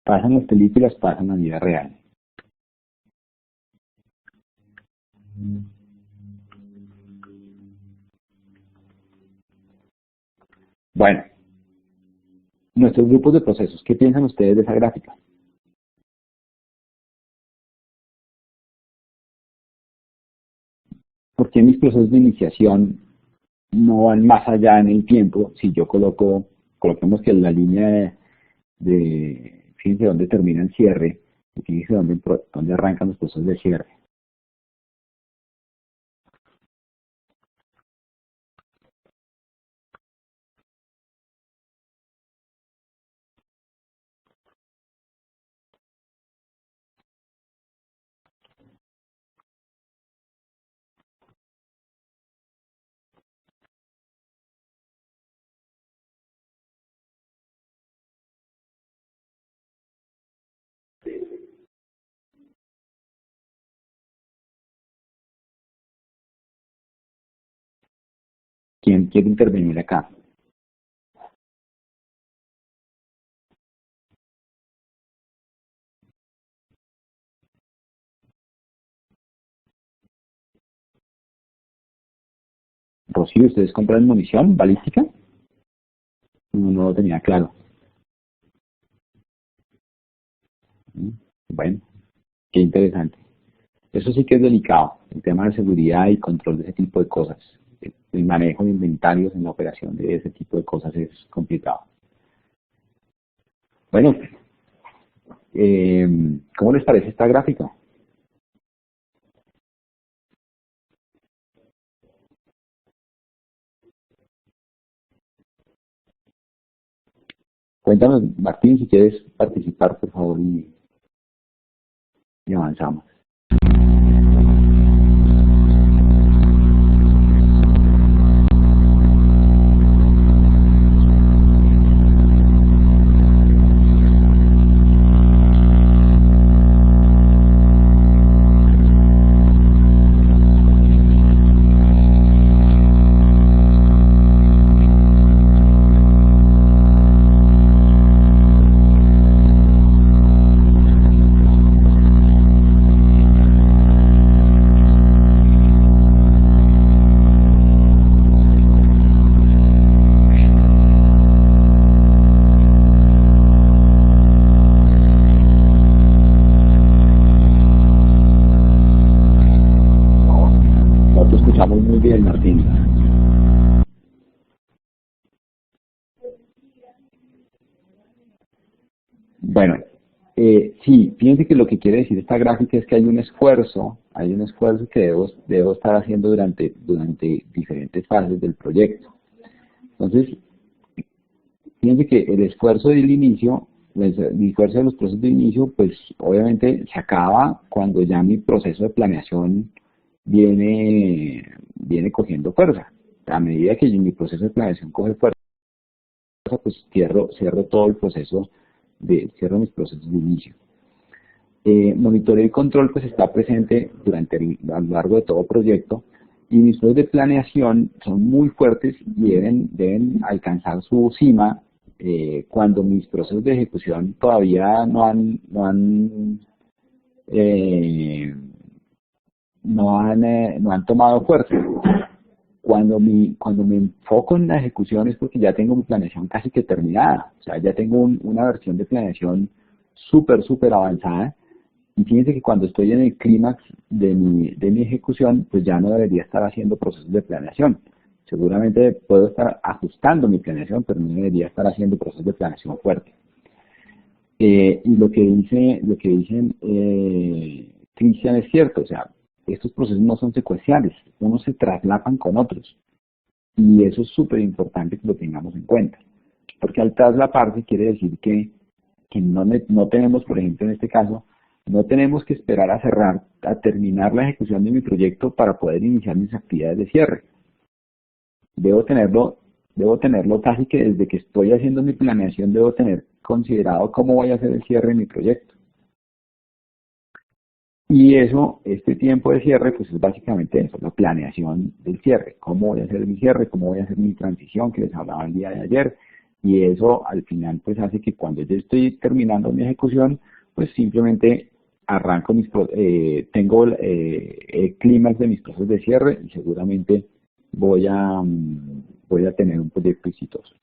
Pasan las películas, pasan en la vida real. Bueno, nuestros grupos de procesos, ¿qué piensan ustedes de esa gráfica? ¿Por qué mis procesos de iniciación no van más allá en el tiempo? Si yo coloquemos que la línea fíjense dónde termina el cierre, y fíjense dónde arrancan los procesos de cierre. ¿Quién quiere intervenir acá? Rocío, ¿ustedes compran munición balística? No lo tenía claro. Bueno, qué interesante. Eso sí que es delicado, el tema de seguridad y control de ese tipo de cosas. el manejo de inventarios en la operación de ese tipo de cosas es complicado. Bueno, ¿cómo les parece esta gráfica? Cuéntanos, Martín, si quieres participar, por favor, y avanzamos. Muy bien, Martín. Bueno, sí, fíjense que lo que quiere decir esta gráfica es que hay un esfuerzo que debo estar haciendo durante diferentes fases del proyecto. Entonces, fíjense que el esfuerzo del inicio, el esfuerzo de los procesos de inicio, pues obviamente se acaba cuando ya mi proceso de planeación viene cogiendo fuerza. A medida que mi proceso de planeación coge fuerza, pues cierro todo el proceso, cierro mis procesos de inicio. Monitoreo y control pues está presente a lo largo de todo proyecto, y mis procesos de planeación son muy fuertes y deben alcanzar su cima cuando mis procesos de ejecución todavía no han tomado fuerza. Cuando me enfoco en la ejecución es porque ya tengo mi planeación casi que terminada, o sea, ya tengo una versión de planeación súper avanzada, y fíjense que cuando estoy en el clímax de mi ejecución, pues ya no debería estar haciendo procesos de planeación. Seguramente puedo estar ajustando mi planeación, pero no debería estar haciendo procesos de planeación fuerte. Y lo que dicen Cristian es cierto, o sea, estos procesos no son secuenciales, unos se traslapan con otros. Y eso es súper importante que lo tengamos en cuenta. Porque al traslaparse quiere decir que no tenemos, por ejemplo, en este caso, no tenemos que esperar a terminar la ejecución de mi proyecto para poder iniciar mis actividades de cierre. Debo tenerlo casi que desde que estoy haciendo mi planeación, debo tener considerado cómo voy a hacer el cierre de mi proyecto. Y este tiempo de cierre, pues es básicamente eso, la planeación del cierre. ¿Cómo voy a hacer mi cierre? ¿Cómo voy a hacer mi transición que les hablaba el día de ayer? Y eso al final pues hace que cuando yo estoy terminando mi ejecución, pues simplemente arranco tengo el clímax de mis procesos de cierre y seguramente voy a tener un proyecto exitoso.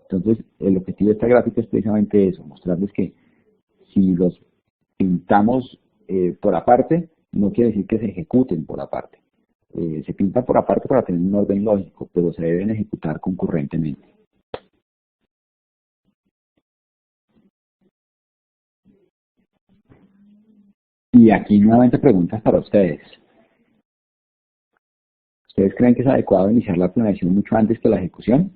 Entonces, el objetivo de esta gráfica es precisamente eso, mostrarles que si los pintamos por aparte, no quiere decir que se ejecuten por aparte. Se pintan por aparte para tener un orden lógico, pero se deben ejecutar concurrentemente. Y aquí nuevamente preguntas para ustedes. ¿Ustedes creen que es adecuado iniciar la planeación mucho antes que la ejecución?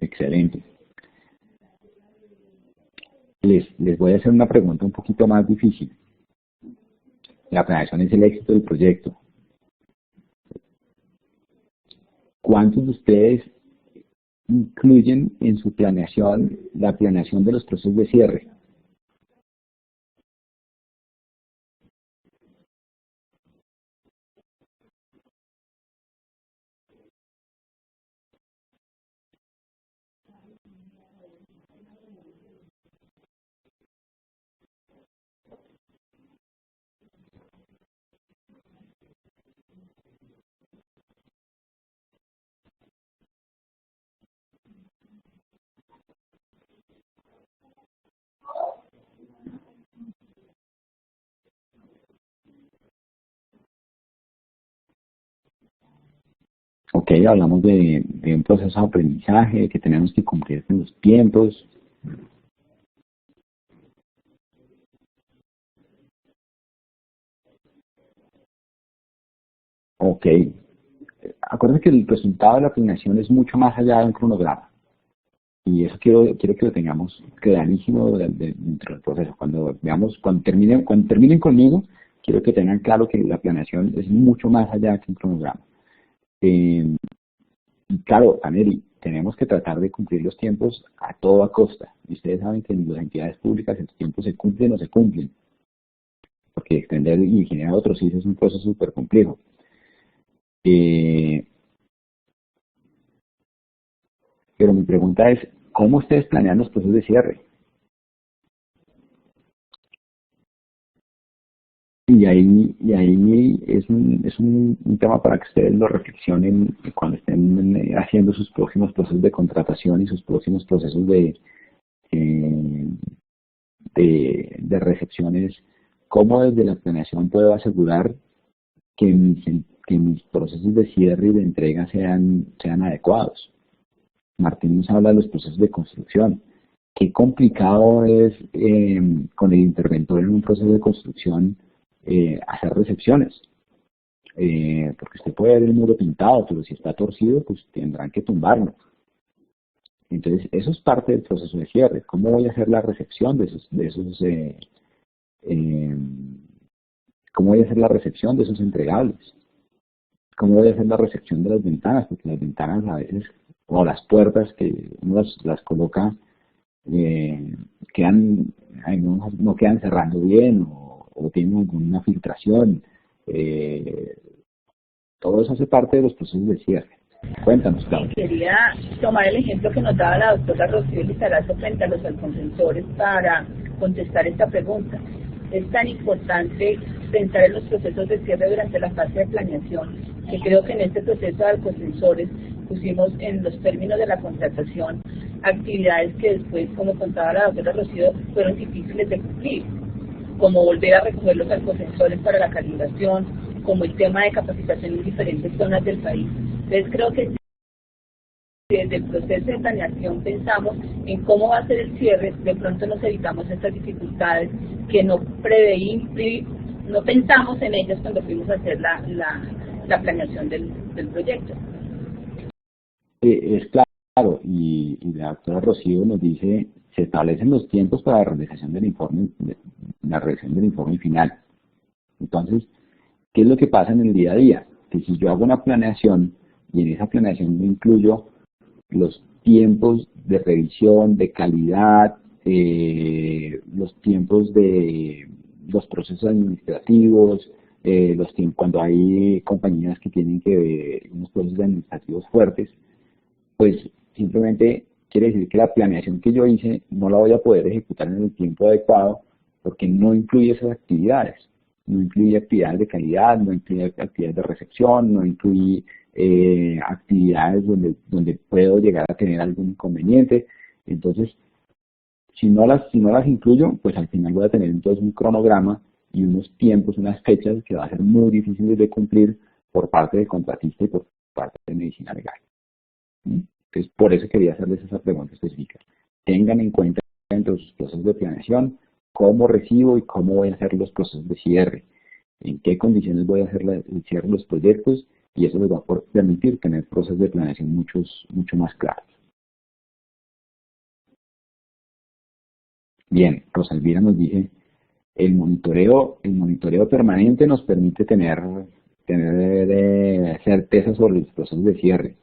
Excelente. Les voy a hacer una pregunta un poquito más difícil. La planeación es el éxito del proyecto. ¿Cuántos de ustedes incluyen en su planeación la planeación de los procesos de cierre? Ok, hablamos de un proceso de aprendizaje, que tenemos que cumplir con los tiempos. Ok, acuérdense que el resultado de la planeación es mucho más allá de un cronograma. Y eso quiero que lo tengamos clarísimo dentro del proceso. Cuando terminen conmigo, quiero que tengan claro que la planeación es mucho más allá que un cronograma. Y claro, Aneri, tenemos que tratar de cumplir los tiempos a toda costa. Y ustedes saben que en las entidades públicas los tiempos se cumplen o se cumplen. Porque extender y generar otros sitios es un proceso súper complejo. Pero mi pregunta es, ¿cómo ustedes planean los procesos de cierre? Y ahí es un tema para que ustedes lo reflexionen cuando estén haciendo sus próximos procesos de contratación y sus próximos procesos eh, de recepciones. ¿Cómo desde la planeación puedo asegurar que mis procesos de cierre y de entrega sean adecuados? Martín nos habla de los procesos de construcción. Qué complicado es con el interventor en un proceso de construcción hacer recepciones. Porque usted puede ver el muro pintado, pero si está torcido, pues tendrán que tumbarlo. Entonces, eso es parte del proceso de cierre. ¿Cómo voy a hacer la recepción cómo voy a hacer la recepción de esos entregables? ¿Cómo voy a hacer la recepción de las ventanas? Porque las ventanas a veces, o las puertas que uno las coloca, no quedan cerrando bien o tienen alguna filtración. Todo eso hace parte de los procesos de cierre. Cuéntanos, Claudia. Quería tomar el ejemplo que nos daba la doctora Rocío Lizarazo frente a los alconsensores para contestar esta pregunta. Es tan importante pensar en los procesos de cierre durante la fase de planeación, que creo que en este proceso de alconsensores pusimos en los términos de la contratación actividades que después, como contaba la doctora Rocío, fueron difíciles de cumplir, como volver a recoger los alconsensores para la calibración, como el tema de capacitación en diferentes zonas del país. Entonces creo que desde el proceso de planeación pensamos en cómo va a ser el cierre, de pronto nos evitamos estas dificultades que no pensamos en ellas cuando fuimos a hacer la planeación del proyecto. Es claro, y la doctora Rocío nos dice, se establecen los tiempos para la realización del informe final. Entonces, ¿qué es lo que pasa en el día a día? Que si yo hago una planeación y en esa planeación no incluyo los tiempos de revisión, de calidad, los tiempos de los procesos administrativos, los tiempos cuando hay compañías que tienen que ver unos procesos administrativos fuertes, pues simplemente quiere decir que la planeación que yo hice no la voy a poder ejecutar en el tiempo adecuado porque no incluye esas actividades. No incluye actividades de calidad, no incluye actividades de recepción, no incluye actividades donde puedo llegar a tener algún inconveniente. Entonces, si no las incluyo, pues al final voy a tener entonces un cronograma y unos tiempos, unas fechas que va a ser muy difíciles de cumplir por parte del contratista y por parte de medicina legal. Entonces, por eso quería hacerles esa pregunta específica. Tengan en cuenta dentro de sus procesos de planeación cómo recibo y cómo voy a hacer los procesos de cierre, en qué condiciones voy a hacer el cierre de los proyectos, y eso les va a permitir tener procesos de planeación mucho más claros. Bien, Rosalvira nos dice, el monitoreo permanente nos permite tener certeza sobre los procesos de cierre.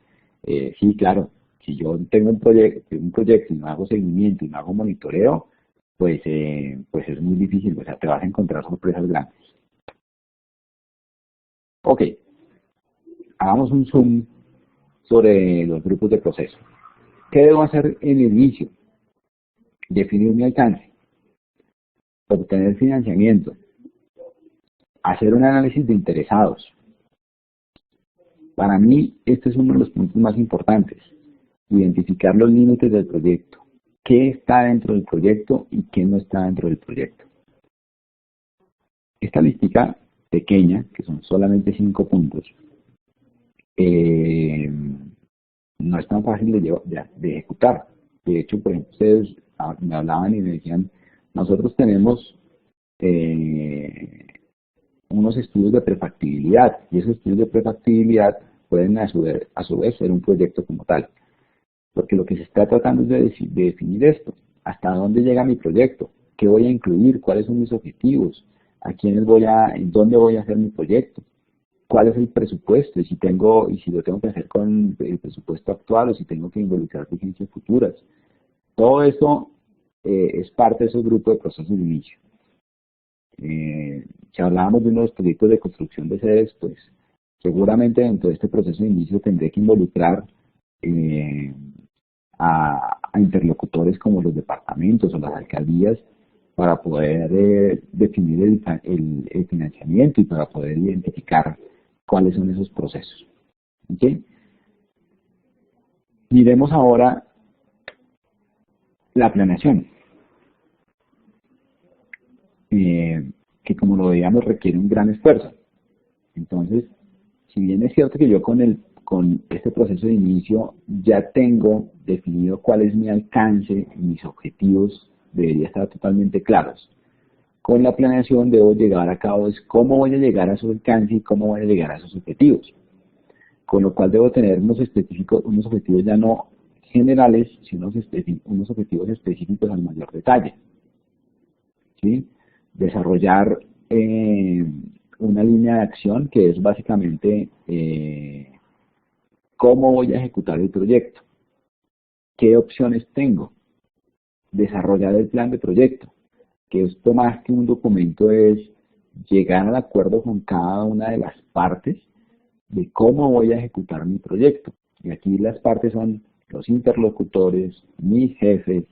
Sí, claro, si yo tengo un proyecto y no hago seguimiento y no hago monitoreo, pues es muy difícil, o sea, te vas a encontrar sorpresas grandes. Ok, hagamos un zoom sobre los grupos de proceso. ¿Qué debo hacer en el inicio? Definir mi alcance, obtener financiamiento, hacer un análisis de interesados. Para mí, este es uno de los puntos más importantes, identificar los límites del proyecto. ¿Qué está dentro del proyecto y qué no está dentro del proyecto? Esta listica pequeña, que son solamente 5 puntos, no es tan fácil de ejecutar. De hecho, por ejemplo, ustedes me hablaban y me decían, nosotros tenemos unos estudios de prefactibilidad, y esos estudios de prefactibilidad pueden a su vez ser un proyecto como tal. Porque lo que se está tratando es de definir esto, hasta dónde llega mi proyecto, qué voy a incluir, cuáles son mis objetivos, en dónde voy a hacer mi proyecto, cuál es el presupuesto, y si lo tengo que hacer con el presupuesto actual o si tengo que involucrar vigencias futuras. Todo eso es parte de ese grupo de procesos de inicio. Si hablábamos de unos proyectos de construcción de sedes, pues seguramente dentro de este proceso de inicio tendré que involucrar a interlocutores como los departamentos o las alcaldías para poder definir el financiamiento y para poder identificar cuáles son esos procesos. ¿Okay? Miremos ahora la planeación, que como lo veíamos requiere un gran esfuerzo. Entonces, si bien es cierto que yo con este proceso de inicio ya tengo definido cuál es mi alcance y mis objetivos, debería estar totalmente claros. Con la planeación debo llevar a cabo es cómo voy a llegar a su alcance y cómo voy a llegar a esos objetivos. Con lo cual debo tener unos objetivos ya no generales, sino unos objetivos específicos al mayor detalle. ¿Sí? Desarrollar una línea de acción que es básicamente cómo voy a ejecutar el proyecto, qué opciones tengo, desarrollar el plan de proyecto, que esto más que un documento es llegar al acuerdo con cada una de las partes de cómo voy a ejecutar mi proyecto. Y aquí las partes son los interlocutores, mis jefes,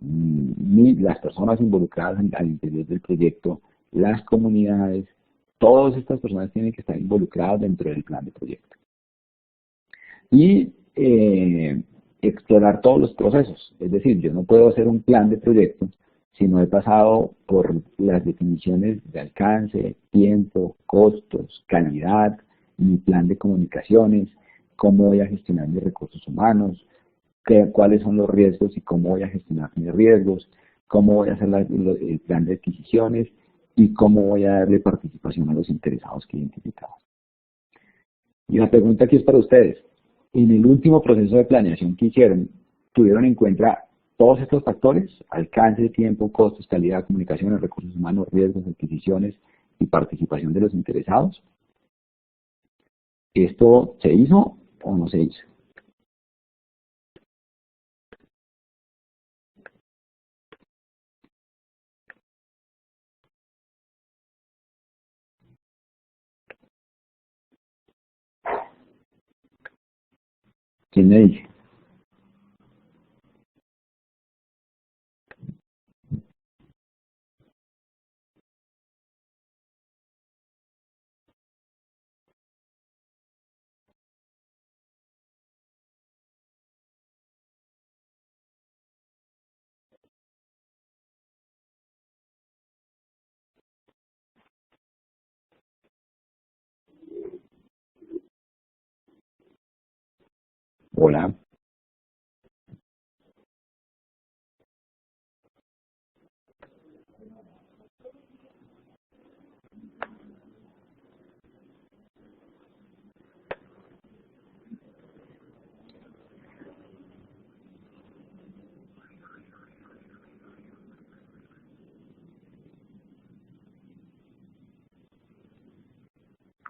las personas involucradas al interior del proyecto, las comunidades, todas estas personas tienen que estar involucradas dentro del plan de proyecto. Y explorar todos los procesos, es decir, yo no puedo hacer un plan de proyecto si no he pasado por las definiciones de alcance, tiempo, costos, calidad, mi plan de comunicaciones, cómo voy a gestionar mis recursos humanos, cuáles son los riesgos y cómo voy a gestionar mis riesgos, cómo voy a hacer el plan de adquisiciones y cómo voy a darle participación a los interesados que he identificado. Y la pregunta aquí es para ustedes. En el último proceso de planeación que hicieron, ¿tuvieron en cuenta todos estos factores? Alcance, tiempo, costos, calidad, comunicaciones, recursos humanos, riesgos, adquisiciones y participación de los interesados. ¿Esto se hizo o no se hizo? ¿Quién me dice? Hola.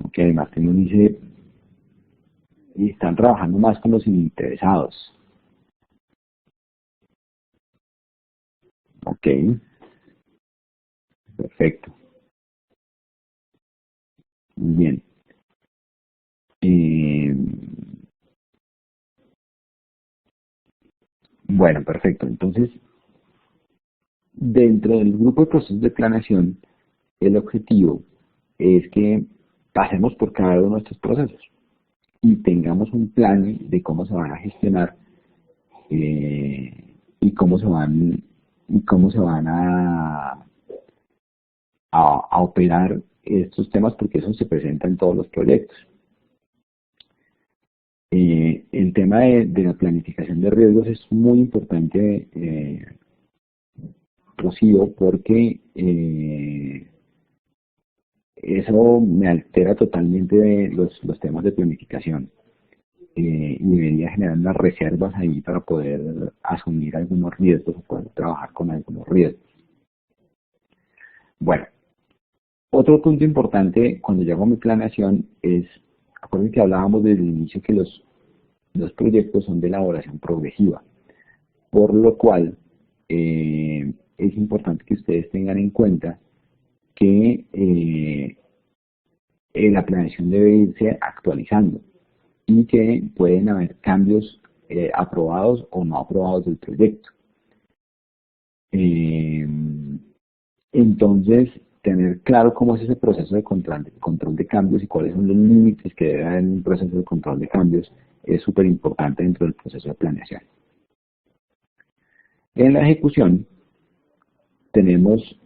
Ok, Martín nos dice, y están trabajando más con los interesados. Ok, perfecto. Muy bien. Bueno, perfecto. Entonces, dentro del grupo de procesos de planeación, el objetivo es que pasemos por cada uno de estos procesos y tengamos un plan de cómo se van a gestionar y cómo se van a operar estos temas, porque eso se presenta en todos los proyectos. En el tema de la planificación de riesgos es muy importante, Rocío, porque eso me altera totalmente los temas de planificación. Y debería generar unas reservas ahí para poder asumir algunos riesgos o poder trabajar con algunos riesgos. Bueno, otro punto importante cuando yo hago mi planeación es, acuérdense que hablábamos desde el inicio que los proyectos son de elaboración progresiva, por lo cual es importante que ustedes tengan en cuenta que la planeación debe irse actualizando y que pueden haber cambios aprobados o no aprobados del proyecto. Entonces, tener claro cómo es ese proceso de control de cambios y cuáles son los límites que debe haber en un proceso de control de cambios es súper importante dentro del proceso de planeación. En la ejecución tenemos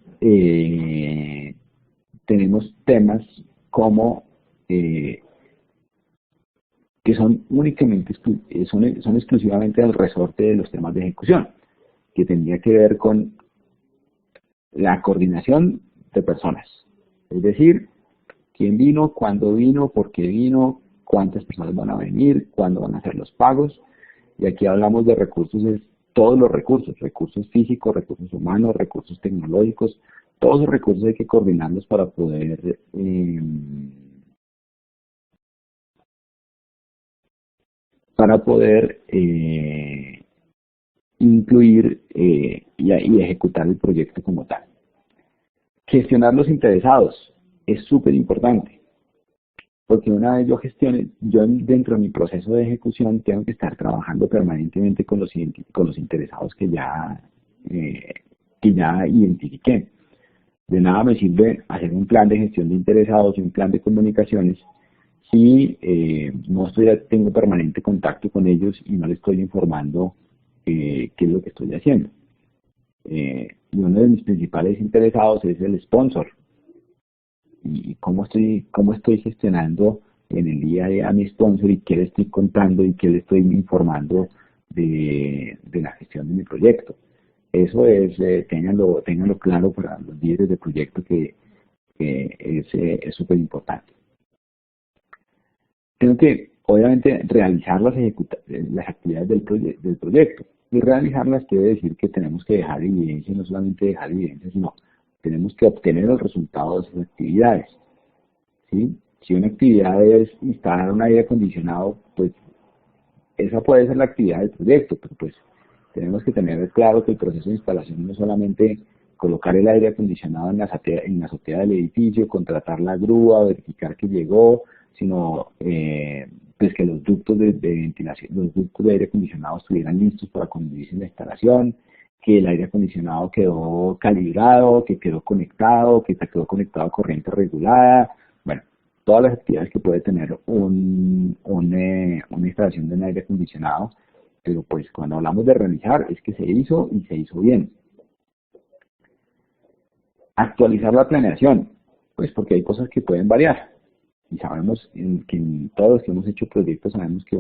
temas como que son únicamente son exclusivamente del resorte de los temas de ejecución, que tendría que ver con la coordinación de personas, es decir, quién vino, cuándo vino, por qué vino, cuántas personas van a venir, cuándo van a hacer los pagos, y aquí hablamos de recursos, es todos los recursos físicos, recursos humanos, recursos tecnológicos, todos los recursos hay que coordinarlos para poder incluir y ejecutar el proyecto como tal. Gestionar los interesados es súper importante, porque una vez yo dentro de mi proceso de ejecución tengo que estar trabajando permanentemente con los interesados que ya identifiqué. De nada me sirve hacer un plan de gestión de interesados y un plan de comunicaciones si no tengo permanente contacto con ellos y no les estoy informando qué es lo que estoy haciendo. Y uno de mis principales interesados es el sponsor. Y cómo estoy gestionando en el día a día a mi sponsor y qué le estoy contando y qué le estoy informando de la gestión de mi proyecto. Eso es, ténganlo claro para los líderes de proyecto que es súper importante. Tengo que, obviamente, realizar las actividades del proyecto. Y realizarlas quiere decir que tenemos que dejar evidencia, no solamente dejar evidencia, sino tenemos que obtener el resultado de esas actividades. ¿Sí? Si una actividad es instalar un aire acondicionado, pues esa puede ser la actividad del proyecto, pero pues tenemos que tener claro que el proceso de instalación no es solamente colocar el aire acondicionado en la azotea del edificio, contratar la grúa, verificar que llegó, sino pues que los ductos de ventilación, los ductos de aire acondicionado estuvieran listos para cuando inicie la instalación, que el aire acondicionado quedó calibrado, que quedó conectado, que quedó conectado a corriente regulada. Bueno, todas las actividades que puede tener una instalación de un aire acondicionado, pero pues cuando hablamos de realizar es que se hizo y se hizo bien. Actualizar la planeación, pues porque hay cosas que pueden variar. Y sabemos que en todos los que hemos hecho proyectos sabemos que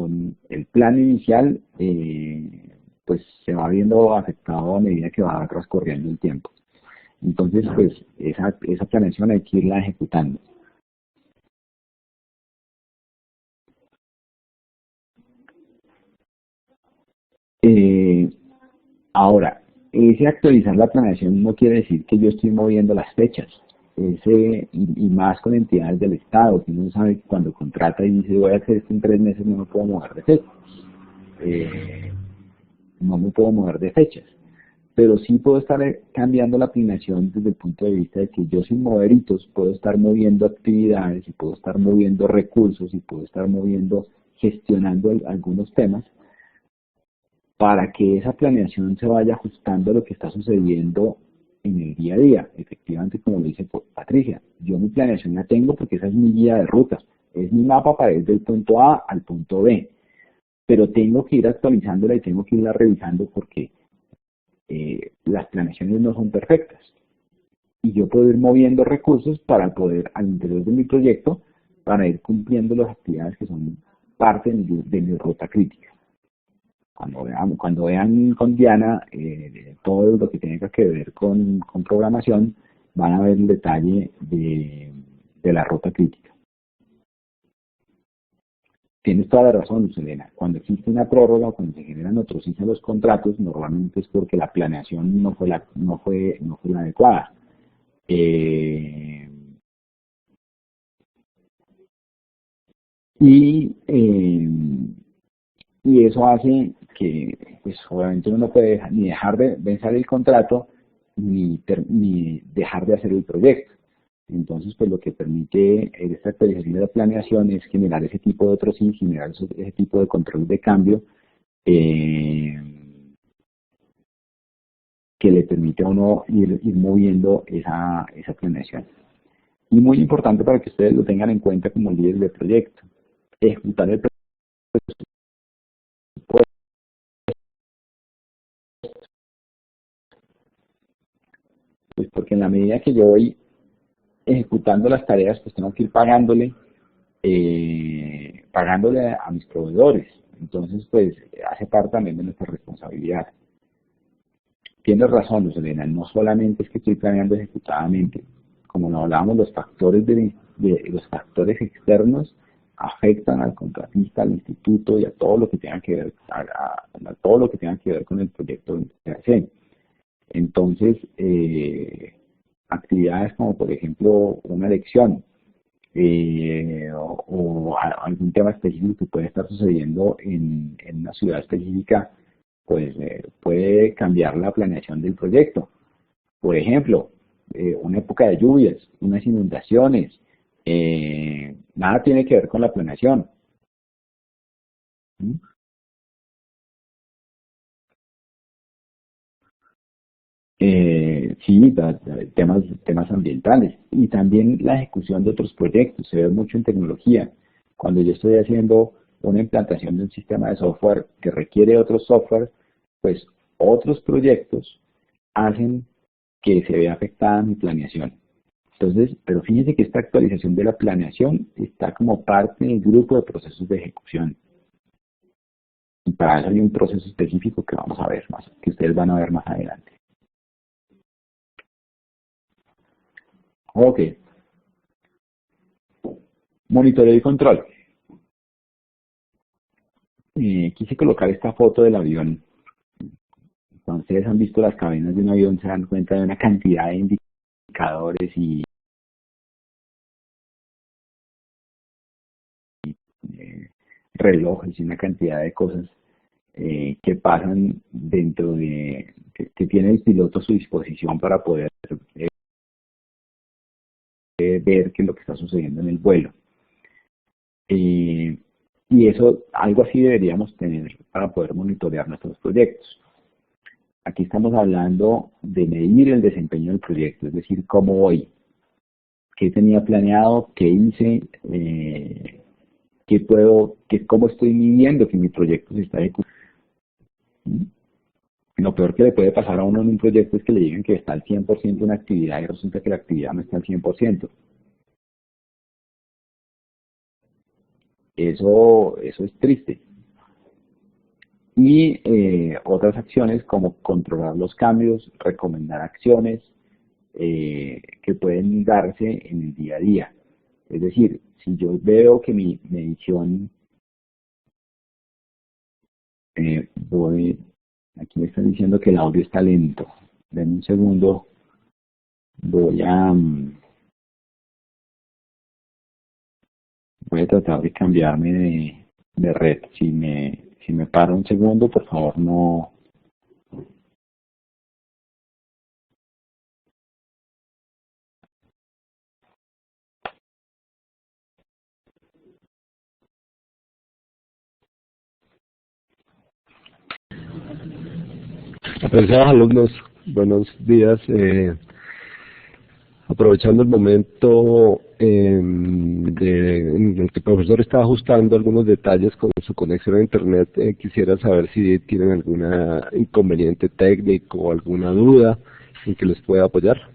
el plan inicial pues se va viendo afectado a medida que va transcurriendo el tiempo. Entonces, pues esa planeación hay que irla ejecutando. Ahora, ese actualizar la planeación no quiere decir que yo estoy moviendo las fechas. Y más con entidades del Estado, que uno sabe que cuando contrata y dice voy a hacer esto en 3 meses, no me puedo mover de fechas. No me puedo mover de fechas. Pero sí puedo estar cambiando la planeación desde el punto de vista de que yo sin mover hitos puedo estar moviendo actividades y puedo estar moviendo recursos y puedo estar gestionando algunos temas para que esa planeación se vaya ajustando a lo que está sucediendo en el día a día. Efectivamente, como lo dice Patricia, yo mi planeación la tengo porque esa es mi guía de ruta, es mi mapa para ir del punto A al punto B, pero tengo que ir actualizándola y tengo que irla revisando porque las planeaciones no son perfectas. Y yo puedo ir moviendo recursos para poder, al interior de mi proyecto, para ir cumpliendo las actividades que son parte de mi ruta crítica. Cuando vean con Diana todo lo que tenga que ver con programación, van a ver el detalle de la ruta crítica. Tienes toda la razón, Selena. Cuando existe una prórroga, cuando se generan otros de los contratos, normalmente es porque la planeación no fue la adecuada. Y eso hace que, pues, obviamente uno no puede ni dejar de vencer el contrato ni dejar de hacer el proyecto. Entonces, pues lo que permite esta actualización de la planeación es generar ese tipo de otros sí, generar ese tipo de control de cambio que le permite a uno ir moviendo esa planeación. Y muy importante para que ustedes lo tengan en cuenta como líderes de proyecto, ejecutar el presupuesto. Pues porque en la medida que yo voy ejecutando las tareas, pues tengo que ir pagándole a mis proveedores. Entonces, pues hace parte también de nuestra responsabilidad. Tienes razón, Luz Elena, no solamente es que estoy planeando ejecutadamente, como lo hablábamos, los factores los factores externos afectan al contratista, al instituto y a todo lo que tenga que ver a todo lo que tenga que ver con el proyecto de CRC. Entonces, actividades como por ejemplo una lección o algún tema específico que puede estar sucediendo en una ciudad específica, pues puede cambiar la planeación del proyecto. Por ejemplo, una época de lluvias, unas inundaciones, nada tiene que ver con la planeación. ¿Mm? Sí, temas ambientales y también la ejecución de otros proyectos. Se ve mucho en tecnología. Cuando yo estoy haciendo una implantación de un sistema de software que requiere otro software, pues otros proyectos hacen que se vea afectada mi planeación. Entonces, pero fíjense que esta actualización de la planeación está como parte del grupo de procesos de ejecución. Y para eso hay un proceso específico que vamos a ver más, que ustedes van a ver más adelante. Ok. Monitoreo y control. Quise colocar esta foto del avión. Cuando ustedes han visto las cabinas de un avión, se dan cuenta de una cantidad de indicadores y relojes y una cantidad de cosas que pasan dentro de, que tiene el piloto a su disposición para poder ver qué es lo que está sucediendo en el vuelo. Y eso, algo así deberíamos tener para poder monitorear nuestros proyectos. Aquí estamos hablando de medir el desempeño del proyecto, es decir, cómo voy, qué tenía planeado, qué hice, cómo estoy midiendo que mi proyecto se está ejecutando. Lo peor que le puede pasar a uno en un proyecto es que le digan que está al 100% una actividad y resulta que la actividad no está al 100%. Eso es triste. Y otras acciones como controlar los cambios, recomendar acciones que pueden darse en el día a día. Es decir, si yo veo que mi medición, aquí me están diciendo que el audio está lento. Denme un segundo, voy a tratar de cambiarme de red. Si me paro un segundo, por favor no. Apreciados alumnos, buenos días. Aprovechando el momento en el que el profesor está ajustando algunos detalles con su conexión a Internet, quisiera saber si tienen algún inconveniente técnico o alguna duda en que les pueda apoyar.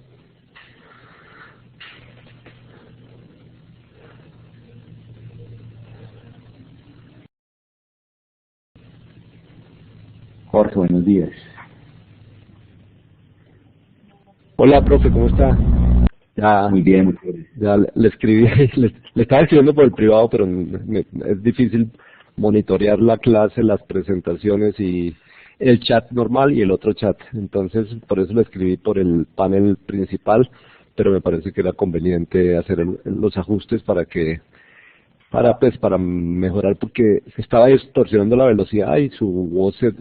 Jorge, buenos días. Hola, profe, ¿cómo está? Ya, Muy bien, muchas gracias. ya le escribí, le estaba escribiendo por el privado, pero es difícil monitorear la clase, las presentaciones y el chat normal y el otro chat. Entonces, por eso le escribí por el panel principal, pero me parece que era conveniente hacer los ajustes para mejorar, porque se estaba distorsionando la velocidad y su voz se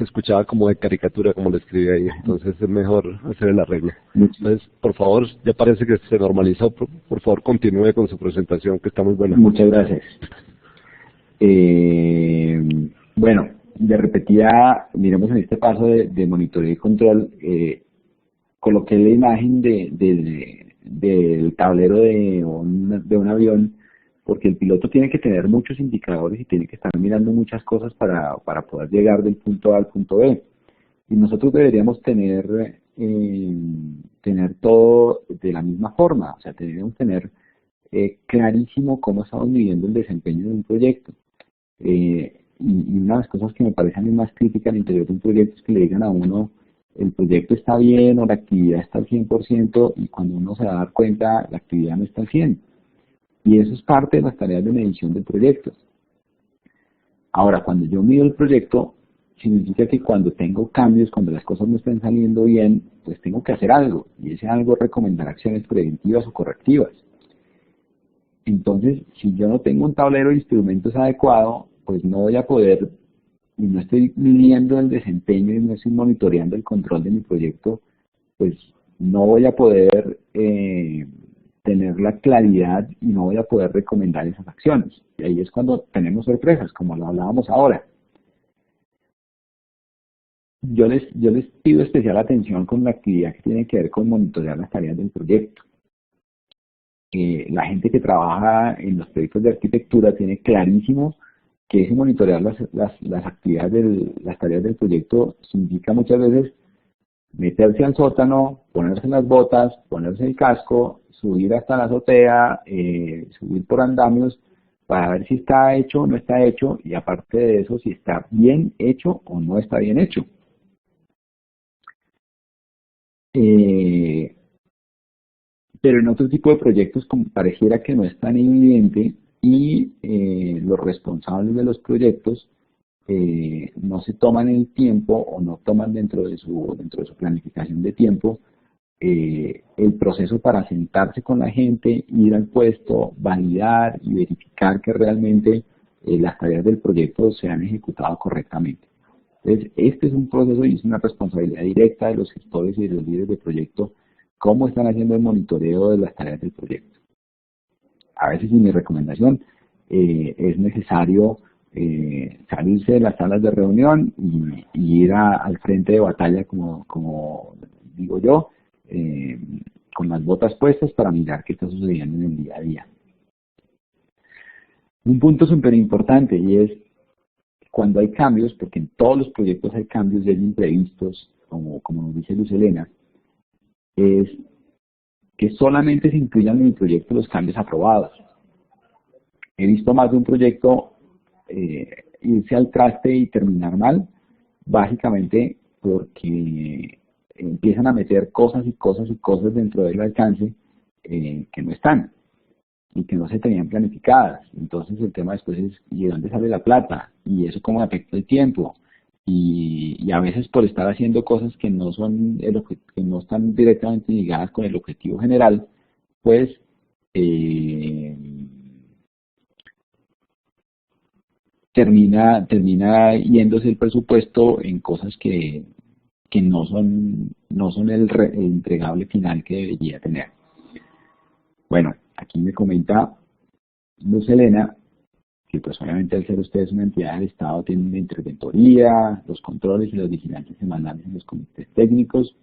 escuchaba como de caricatura, como le escribí ahí. Entonces es mejor hacer el arreglo. Entonces, por favor, ya parece que se normalizó. Por favor, continúe con su presentación, que está muy buena. Muchas gracias. Bueno, de repetida, miremos en este paso de monitoreo y control, coloqué la imagen del tablero de un avión, porque el piloto tiene que tener muchos indicadores y tiene que estar mirando muchas cosas para poder llegar del punto A al punto B. Y nosotros deberíamos tener todo de la misma forma, o sea, deberíamos tener clarísimo cómo estamos midiendo el desempeño de un proyecto. Y una de las cosas que me parece a mí más crítica al interior de un proyecto es que le digan a uno, el proyecto está bien o la actividad está al 100%, y cuando uno se va a dar cuenta, la actividad no está al 100%. Y eso es parte de las tareas de medición del proyecto. Ahora, cuando yo mido el proyecto, significa que cuando tengo cambios, cuando las cosas no están saliendo bien, pues tengo que hacer algo. Y ese algo es recomendar acciones preventivas o correctivas. Entonces, si yo no tengo un tablero de instrumentos adecuado, pues no voy a poder, y no estoy midiendo el desempeño y no estoy monitoreando el control de mi proyecto, pues no voy a poder tener la claridad y no voy a poder recomendar esas acciones. Y ahí es cuando tenemos sorpresas, como lo hablábamos ahora. Yo les pido especial atención con la actividad que tiene que ver con monitorear las tareas del proyecto. La gente que trabaja en los proyectos de arquitectura tiene clarísimo que ese monitorear las actividades, las tareas del proyecto significa muchas veces meterse al sótano, ponerse las botas, ponerse el casco, subir hasta la azotea, subir por andamios para ver si está hecho o no está hecho, y aparte de eso, si está bien hecho o no está bien hecho. Pero en otro tipo de proyectos, como pareciera que no es tan evidente, y los responsables de los proyectos no se toman el tiempo o no toman dentro de su planificación de tiempo el proceso para sentarse con la gente, ir al puesto, validar y verificar que realmente las tareas del proyecto se han ejecutado correctamente. Entonces, este es un proceso y es una responsabilidad directa de los gestores y de los líderes de proyecto, cómo están haciendo el monitoreo de las tareas del proyecto. A veces, en mi recomendación, es necesario salirse de las salas de reunión y ir al frente de batalla, como digo yo, con las botas puestas para mirar qué está sucediendo en el día a día. Un punto súper importante, y es cuando hay cambios, porque en todos los proyectos hay cambios y hay imprevistos, como nos dice Luz Helena, es que solamente se incluyan en el proyecto los cambios aprobados. He visto más de un proyecto irse al traste y terminar mal, básicamente porque empiezan a meter cosas y cosas y cosas dentro del alcance que no están y que no se tenían planificadas. Entonces el tema después es, ¿y de dónde sale la plata? Y eso cómo afecta el tiempo. Y a veces por estar haciendo cosas que no son que no están directamente ligadas con el objetivo general, pues termina yéndose el presupuesto en cosas que no son el entregable final que debería tener. Bueno, aquí me comenta Luz Helena que pues obviamente al ser ustedes una entidad del Estado tienen la interventoría, los controles y las vigilancias semanales en los comités técnicos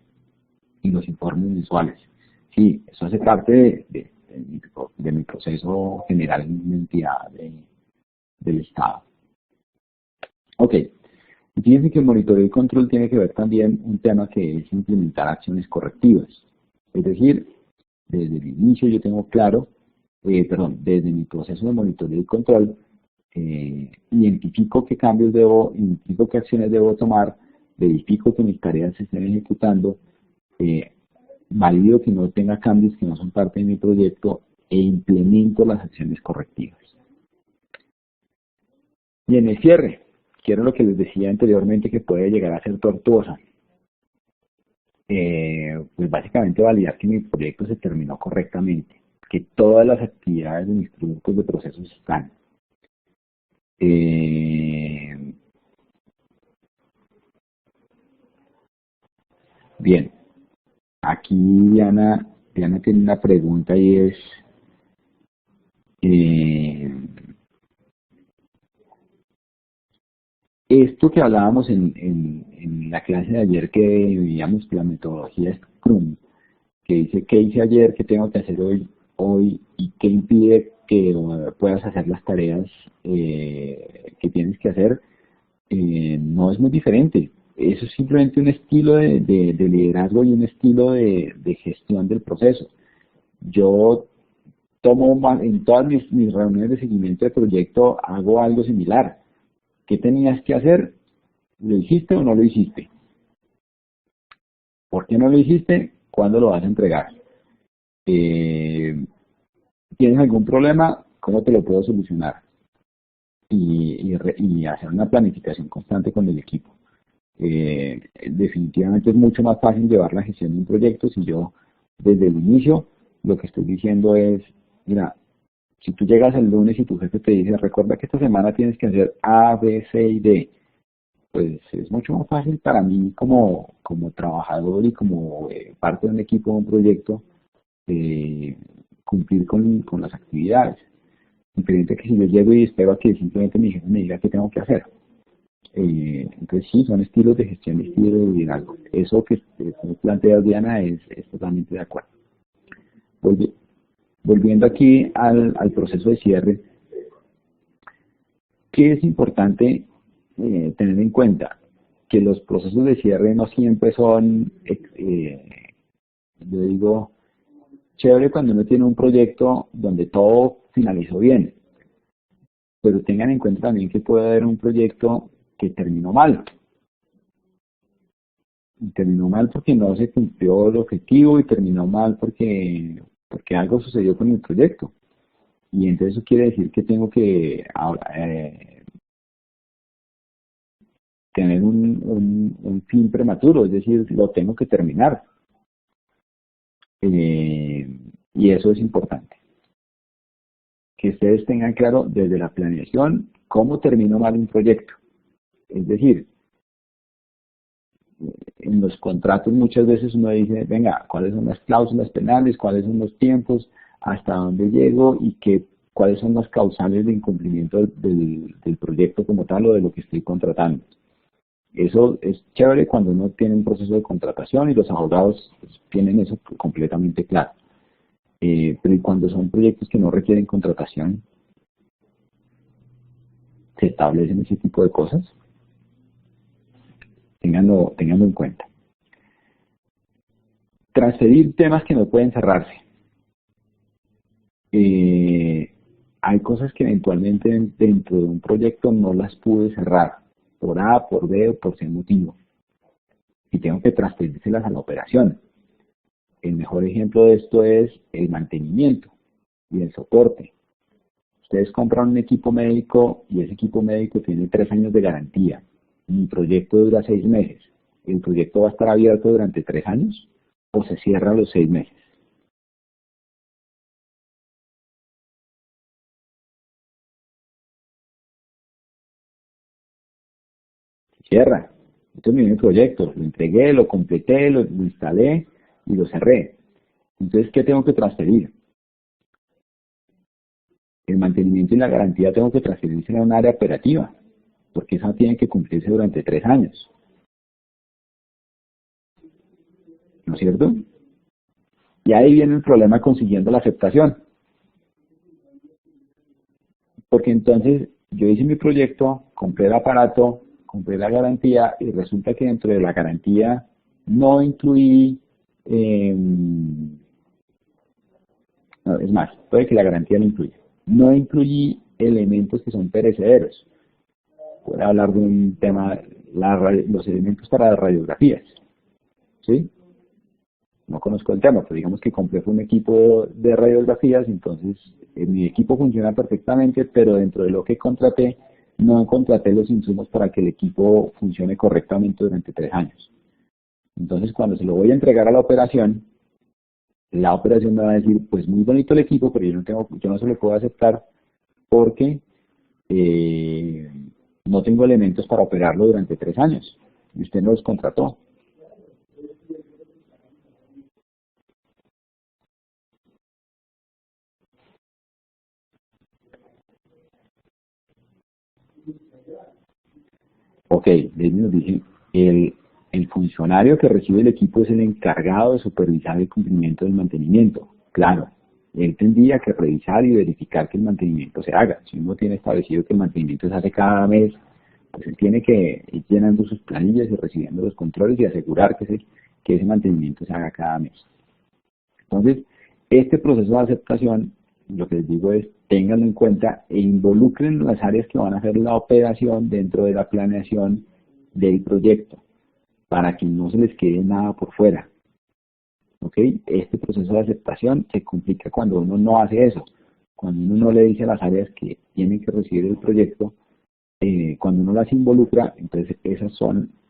y los informes mensuales. Sí, eso hace parte de mi proceso general en una entidad del Estado. Ok, y fíjense que el monitoreo y control tiene que ver también un tema que es implementar acciones correctivas. Es decir, desde el inicio yo tengo claro, desde mi proceso de monitoreo y control, identifico qué cambios identifico qué acciones debo tomar verifico que mis tareas se estén ejecutando, valido que no tenga cambios que no son parte de mi proyecto e implemento las acciones correctivas. Y en el cierre, quiero lo que les decía anteriormente que puede llegar a ser tortuosa. Pues básicamente validar que mi proyecto se terminó correctamente, que todas las actividades de mis productos de procesos están. Bien, aquí Diana tiene una pregunta y es, esto que hablábamos en la clase de ayer que veíamos la metodología Scrum, que dice qué hice ayer, qué tengo que hacer hoy y qué impide que puedas hacer las tareas que tienes que hacer, no es muy diferente. Eso es simplemente un estilo de liderazgo y un estilo de gestión del proceso. Yo en todas mis reuniones de seguimiento de proyecto hago algo similar. ¿Qué tenías que hacer? ¿Lo hiciste o no lo hiciste? ¿Por qué no lo hiciste? ¿Cuándo lo vas a entregar? ¿Tienes algún problema? ¿Cómo te lo puedo solucionar? Y hacer una planificación constante con el equipo. Definitivamente es mucho más fácil llevar la gestión de un proyecto si yo desde el inicio lo que estoy diciendo es, mira, si tú llegas el lunes y tu jefe te dice, recuerda que esta semana tienes que hacer A, B, C y D, pues es mucho más fácil para mí como trabajador y como parte de un equipo, de un proyecto, cumplir con las actividades. Diferente que si yo llego y espero a que simplemente mi jefe me diga qué tengo que hacer. Entonces sí, son estilos de gestión y estilos de liderazgo. Eso que plantea Diana es totalmente de acuerdo. Volviendo aquí al proceso de cierre, ¿qué es importante tener en cuenta? Que los procesos de cierre no siempre son, yo digo, chévere cuando uno tiene un proyecto donde todo finalizó bien, pero tengan en cuenta también que puede haber un proyecto que terminó mal. Y terminó mal porque no se cumplió el objetivo y terminó mal porque algo sucedió con el proyecto. Y entonces eso quiere decir que tengo que ahora, tener un fin prematuro, es decir, lo tengo que terminar. Y eso es importante. Que ustedes tengan claro desde la planeación cómo terminó mal un proyecto. Es decir, en los contratos muchas veces uno dice, venga, ¿cuáles son las cláusulas penales? ¿Cuáles son los tiempos? ¿Hasta dónde llego? ¿Y cuáles son las causales de incumplimiento del proyecto como tal o de lo que estoy contratando? Eso es chévere cuando uno tiene un proceso de contratación y los abogados pues, tienen eso completamente claro. Pero cuando son proyectos que no requieren contratación, se establecen ese tipo de cosas. Ténganlo en cuenta. Transferir temas que no pueden cerrarse. Hay cosas que eventualmente dentro de un proyecto no las pude cerrar, por A, por B o por C motivo. Y tengo que transferírselas a la operación. El mejor ejemplo de esto es el mantenimiento y el soporte. Ustedes compran un equipo médico y ese equipo médico tiene 3 años de garantía. Mi proyecto dura 6 meses. ¿El proyecto va a estar abierto durante 3 años o se cierra a los 6 meses? Se cierra. Entonces mi proyecto, lo entregué, lo completé, lo instalé y lo cerré. Entonces, ¿qué tengo que transferir? El mantenimiento y la garantía tengo que transferirse a un área operativa, porque esa tiene que cumplirse durante 3 años. ¿No es cierto? Y ahí viene el problema consiguiendo la aceptación. Porque entonces yo hice mi proyecto, compré el aparato, compré la garantía y resulta que dentro de la garantía no incluí, no, es más, puede que la garantía no incluya. No incluí elementos que son perecederos. Puedo hablar de un tema, los elementos para las radiografías, ¿sí? No conozco el tema, pero digamos que compré un equipo de radiografías, entonces mi equipo funciona perfectamente, pero dentro de lo que contraté, no contraté los insumos para que el equipo funcione correctamente durante 3 años. Entonces, cuando se lo voy a entregar a la operación me va a decir, pues muy bonito el equipo, pero yo no se lo puedo aceptar porque no tengo elementos para operarlo durante 3 años. Y usted no los contrató. Ok, David nos dice, el funcionario que recibe el equipo es el encargado de supervisar el cumplimiento del mantenimiento. Claro, él tendría que revisar y verificar que el mantenimiento se haga. Si uno tiene establecido que el mantenimiento se hace cada mes, pues él tiene que ir llenando sus planillas y recibiendo los controles y asegurar que ese mantenimiento se haga cada mes. Entonces, este proceso de aceptación, lo que les digo es, ténganlo en cuenta e involucren las áreas que van a hacer la operación dentro de la planeación del proyecto, para que no se les quede nada por fuera. ¿Ok? Este proceso de aceptación se complica cuando uno no hace eso, cuando uno no le dice a las áreas que tienen que recibir el proyecto, cuando uno las involucra, entonces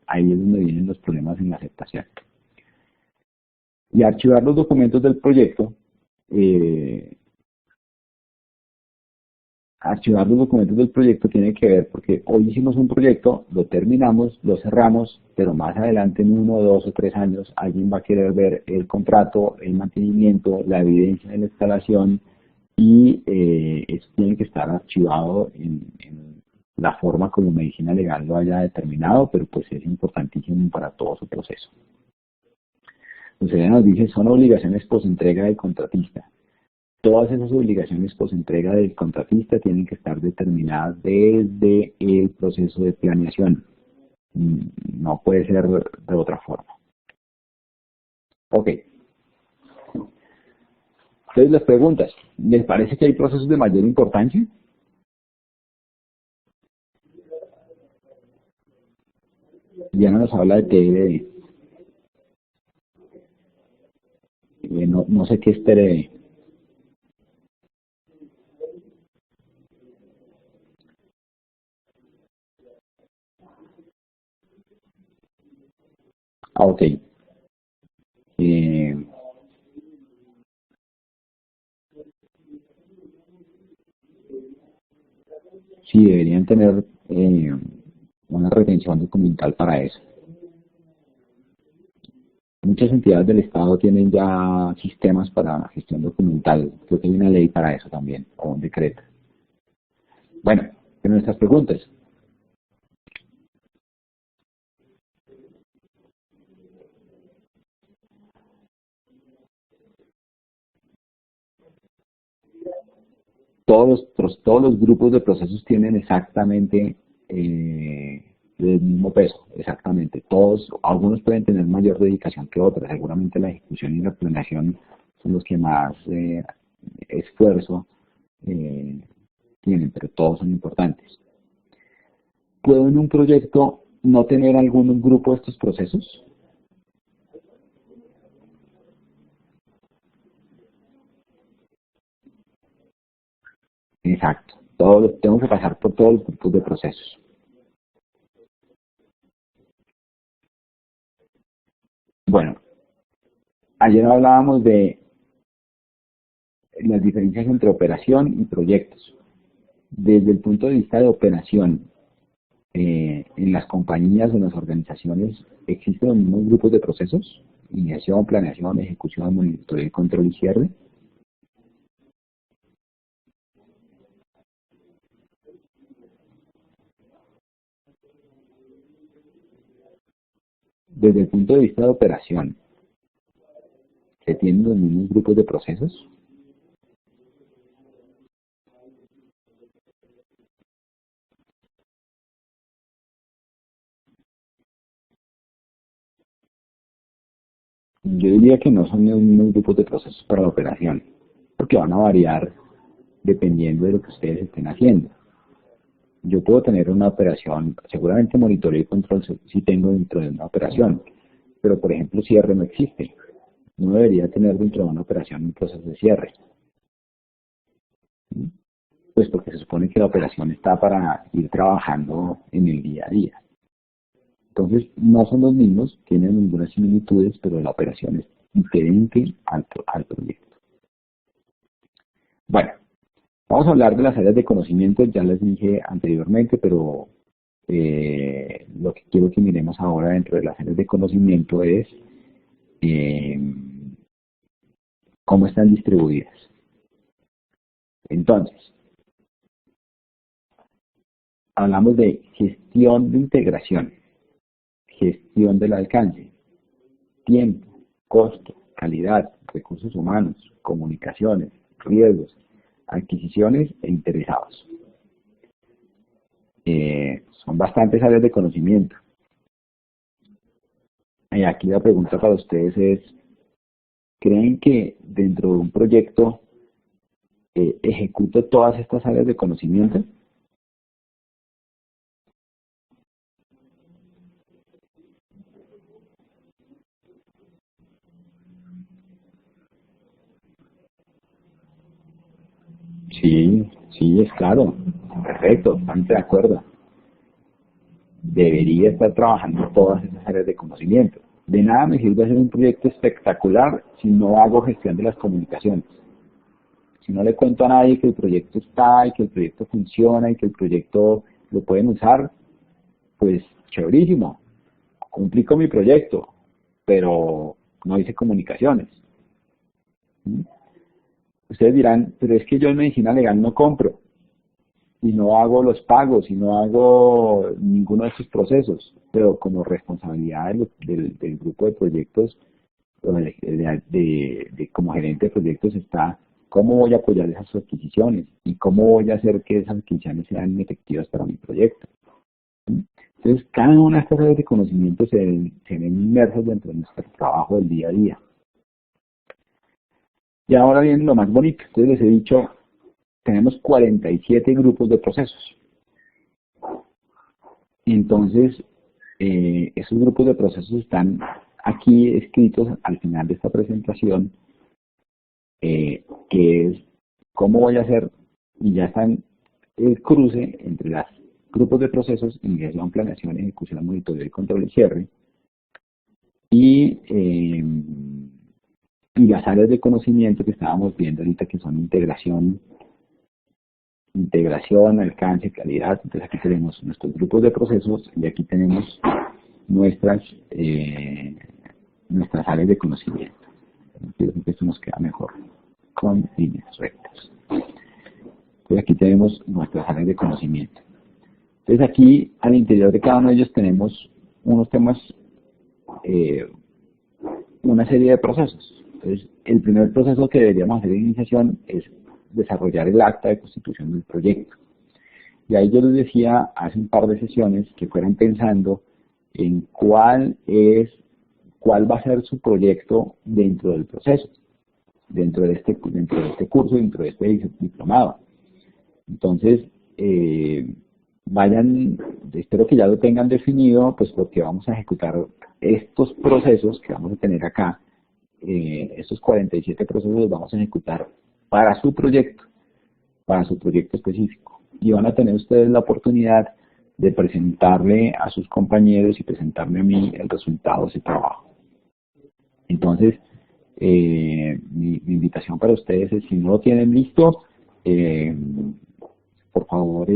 ahí es donde vienen los problemas en la aceptación. Y archivar los documentos del proyecto, tiene que ver porque hoy hicimos un proyecto, lo terminamos, lo cerramos, pero más adelante en 1, 2 o 3 años alguien va a querer ver el contrato, el mantenimiento, la evidencia de la instalación y eso tiene que estar archivado en la forma como medicina legal lo haya determinado, pero pues es importantísimo para todo su proceso. Entonces ella nos dice, son obligaciones post-entrega del contratista. Todas esas obligaciones post-entrega del contratista tienen que estar determinadas desde el proceso de planeación. No puede ser de otra forma. Ok. Entonces las preguntas. ¿Les parece que hay procesos de mayor importancia? Ya no nos habla de TLD. No sé qué es TLD. Ah, ok. Sí, deberían tener una retención documental para eso. Muchas entidades del Estado tienen ya sistemas para gestión documental. Creo que hay una ley para eso también, o un decreto. Bueno, en nuestras preguntas. Todos los grupos de procesos tienen exactamente el mismo peso, exactamente. Todos, algunos pueden tener mayor dedicación que otros. Seguramente la ejecución y la planeación son los que más esfuerzo tienen, pero todos son importantes. ¿Puedo en un proyecto no tener algún grupo de estos procesos? Exacto. Tengo que pasar por todos los grupos de procesos. Bueno, ayer hablábamos de las diferencias entre operación y proyectos. Desde el punto de vista de operación, en las compañías o en las organizaciones, ¿existen los mismos grupos de procesos? Iniciación, planeación, ejecución, monitoreo, control y cierre. Desde el punto de vista de operación, ¿se tienen los mismos grupos de procesos? Yo diría que no son los mismos grupos de procesos para la operación, porque van a variar dependiendo de lo que ustedes estén haciendo. yo puedo tener una operación, seguramente monitoreo y control sí tengo dentro de una operación, pero por ejemplo cierre no existe. No debería tener dentro de una operación un proceso de cierre. Pues porque se supone que la operación está para ir trabajando en el día a día. Entonces, no son los mismos, tienen algunas similitudes, pero la operación es diferente al proyecto. Bueno, vamos a hablar de las áreas de conocimiento, ya les dije anteriormente, pero lo que quiero que miremos ahora dentro de las áreas de conocimiento es cómo están distribuidas. Entonces, hablamos de gestión de integración, gestión del alcance, tiempo, costo, calidad, recursos humanos, comunicaciones, riesgos, adquisiciones e interesados. Son bastantes áreas de conocimiento. Y aquí la pregunta para ustedes es, ¿creen que dentro de un proyecto ejecuto todas estas áreas de conocimiento? Sí, sí, es claro. Perfecto, bastante de acuerdo. Debería estar trabajando todas esas áreas de conocimiento. De nada me sirve hacer un proyecto espectacular si no hago gestión de las comunicaciones. Si no le cuento a nadie que el proyecto está y que el proyecto funciona y que el proyecto lo pueden usar, pues chéverísimo. Cumplí con mi proyecto, pero no hice comunicaciones. Ustedes dirán, pero es que yo en medicina legal no compro y no hago los pagos y no hago ninguno de estos procesos, pero como responsabilidad del grupo de proyectos, como gerente de proyectos está cómo voy a apoyar esas adquisiciones y cómo voy a hacer que esas adquisiciones sean efectivas para mi proyecto. Entonces, cada una de estas áreas de conocimiento se ven inmersas dentro de nuestro trabajo del día a día. Y ahora viene lo más bonito. Entonces les he dicho, tenemos 47 grupos de procesos. Entonces, esos grupos de procesos están aquí escritos al final de esta presentación, que es cómo voy a hacer, y ya están el cruce entre los grupos de procesos, iniciación, planeación, ejecución, monitoreo y control y cierre, y las áreas de conocimiento que estábamos viendo ahorita, que son integración, alcance, calidad. Entonces aquí tenemos nuestros grupos de procesos y aquí tenemos nuestras áreas de conocimiento. Creo que esto nos queda mejor con líneas rectas. Entonces aquí tenemos nuestras áreas de conocimiento. Entonces aquí al interior de cada uno de ellos tenemos unos temas, una serie de procesos. Entonces el primer proceso que deberíamos hacer en iniciación es desarrollar el acta de constitución del proyecto. Y ahí yo les decía hace un par de sesiones que fueran pensando en cuál va a ser su proyecto dentro del proceso, dentro de este curso, dentro de este diplomado. Entonces, espero que ya lo tengan definido, pues porque vamos a ejecutar estos procesos que vamos a tener acá, estos 47 procesos los vamos a ejecutar para su proyecto específico. Y van a tener ustedes la oportunidad de presentarle a sus compañeros y presentarme a mí el resultado de ese trabajo. Entonces, mi invitación para ustedes es, si no lo tienen listo, por favor,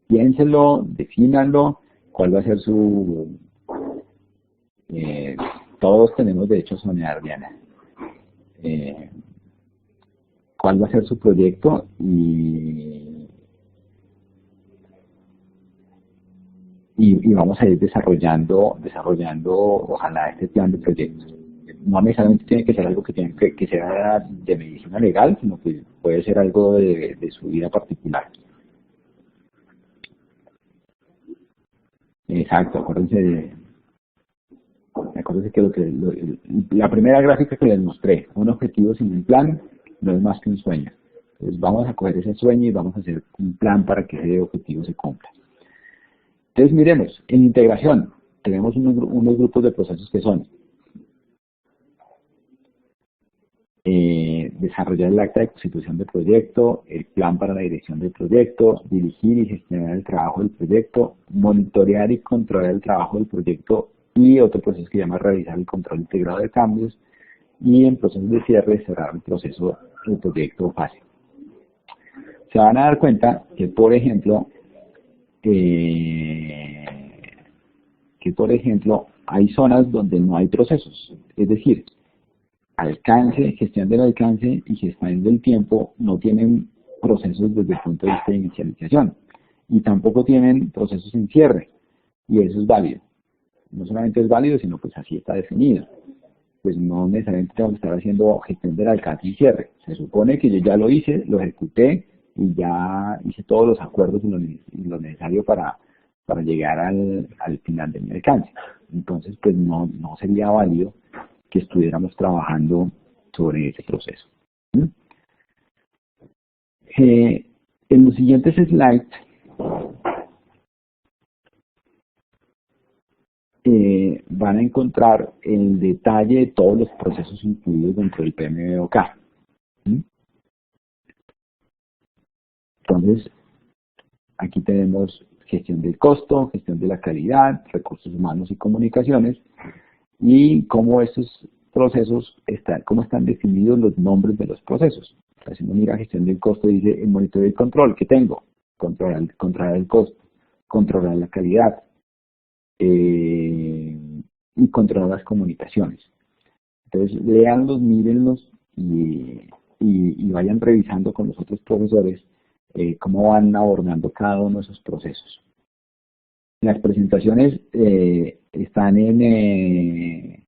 piénsenlo, defínanlo, cuál va a ser su... todos tenemos derecho a soñar, Diana. Cuál va a ser su proyecto y vamos a ir desarrollando ojalá este plan de proyectos. No necesariamente tiene que ser algo que sea de medicina legal, sino que puede ser algo de su vida particular. Exacto, acuérdense que la primera gráfica que les mostré, un objetivo sin un plan no es más que un sueño. Entonces vamos a coger ese sueño y vamos a hacer un plan para que ese objetivo se cumpla. Entonces miremos, en integración tenemos unos grupos de procesos que son desarrollar el acta de constitución del proyecto, el plan para la dirección del proyecto, dirigir y gestionar el trabajo del proyecto, monitorear y controlar el trabajo del proyecto y otro proceso que se llama realizar el control integrado de cambios y en procesos de cierre cerrar el proceso del proyecto o fase. Se van a dar cuenta que, por ejemplo, hay zonas donde no hay procesos, es decir, alcance, gestión del alcance y gestión del tiempo no tienen procesos desde el punto de vista de inicialización y tampoco tienen procesos en cierre, y eso es válido. No solamente es válido, sino pues así está definido. Pues no necesariamente tengo que estar haciendo gestión del alcance y cierre. Se supone que yo ya lo hice, lo ejecuté y ya hice todos los acuerdos y lo necesario para llegar al final de mi alcance. Entonces pues no sería válido que estuviéramos trabajando sobre ese proceso. En los siguientes slides van a encontrar el detalle de todos los procesos incluidos dentro del PMBOK. Entonces, aquí tenemos gestión del costo, gestión de la calidad, recursos humanos y comunicaciones, y cómo estos procesos cómo están definidos los nombres de los procesos. Si uno mira gestión del costo, dice el monitoreo y control que tengo, controlar el costo, controlar la calidad y controlar las comunicaciones. Entonces, léanlos, mírenlos y vayan revisando con los otros profesores cómo van abordando cada uno de esos procesos. Las presentaciones están en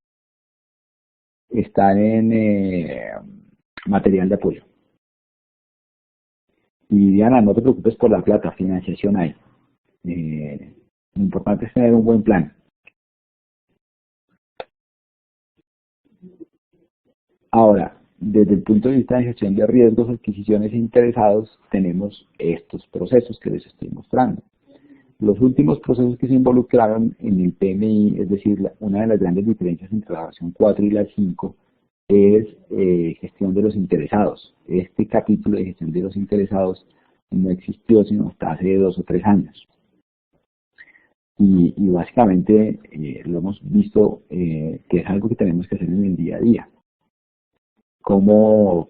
material de apoyo. Y Diana, no te preocupes por la plata, financiación hay. Lo importante es tener un buen plan. Ahora, desde el punto de vista de gestión de riesgos, adquisiciones e interesados, tenemos estos procesos que les estoy mostrando. Los últimos procesos que se involucraron en el PMI, es decir, una de las grandes diferencias entre la versión 4 y la 5, es gestión de los interesados. Este capítulo de gestión de los interesados no existió sino hasta hace 2 o 3 años. Y básicamente lo hemos visto que es algo que tenemos que hacer en el día a día. Cómo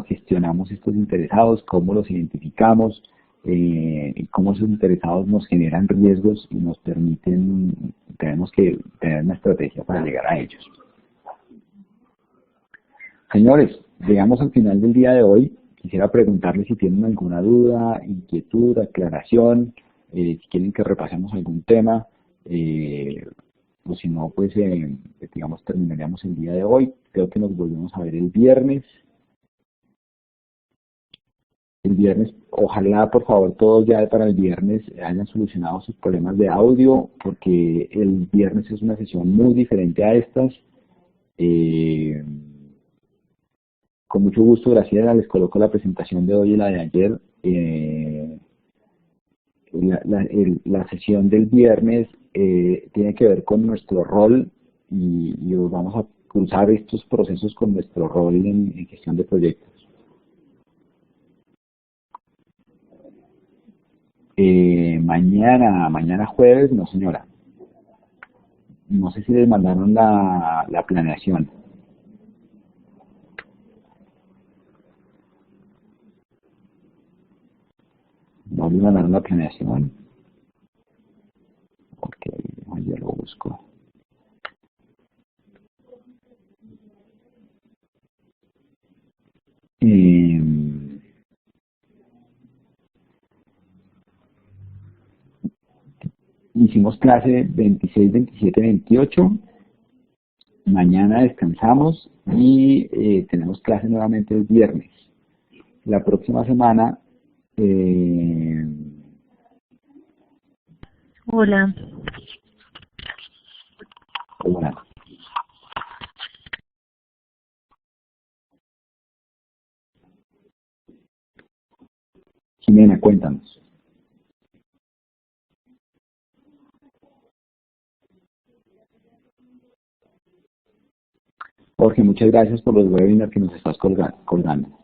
gestionamos estos interesados, cómo los identificamos, y cómo esos interesados nos generan riesgos y nos permiten, tenemos que tener una estrategia para llegar a ellos. Señores, llegamos al final del día de hoy. Quisiera preguntarles si tienen alguna duda, inquietud, aclaración, si quieren que repasemos algún tema, o si no, pues digamos terminaríamos el día de hoy. Creo que nos volvemos a ver el viernes. El viernes, ojalá por favor todos ya para el viernes hayan solucionado sus problemas de audio, porque el viernes es una sesión muy diferente a estas. Con mucho gusto, Graciela, les coloco la presentación de hoy y la de ayer. La sesión del viernes tiene que ver con nuestro rol y vamos a cruzar estos procesos con nuestro rol en gestión de proyectos. Mañana jueves, no señora. No sé si les mandaron la planeación. No les mandaron la planeación. Ok, ya lo busco. Hicimos clase 26, 27, 28. Mañana descansamos y tenemos clase nuevamente el viernes. La próxima semana... Hola. Hola. Jimena, cuéntanos. Jorge, muchas gracias por los webinars que nos estás colgando.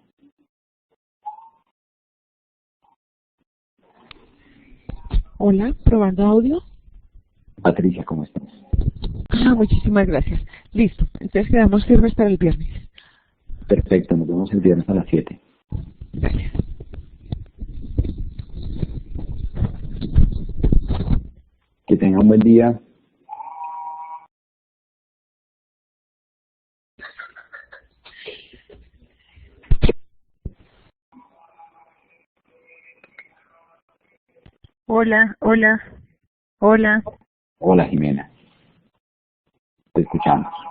Hola, probando audio. Patricia, ¿cómo estás? Muchísimas gracias. Listo, entonces quedamos firmes para el viernes. Perfecto, nos vemos el viernes a las 7. Gracias. Que tenga un buen día. Hola, hola, hola. Hola, Jimena. Te escuchamos.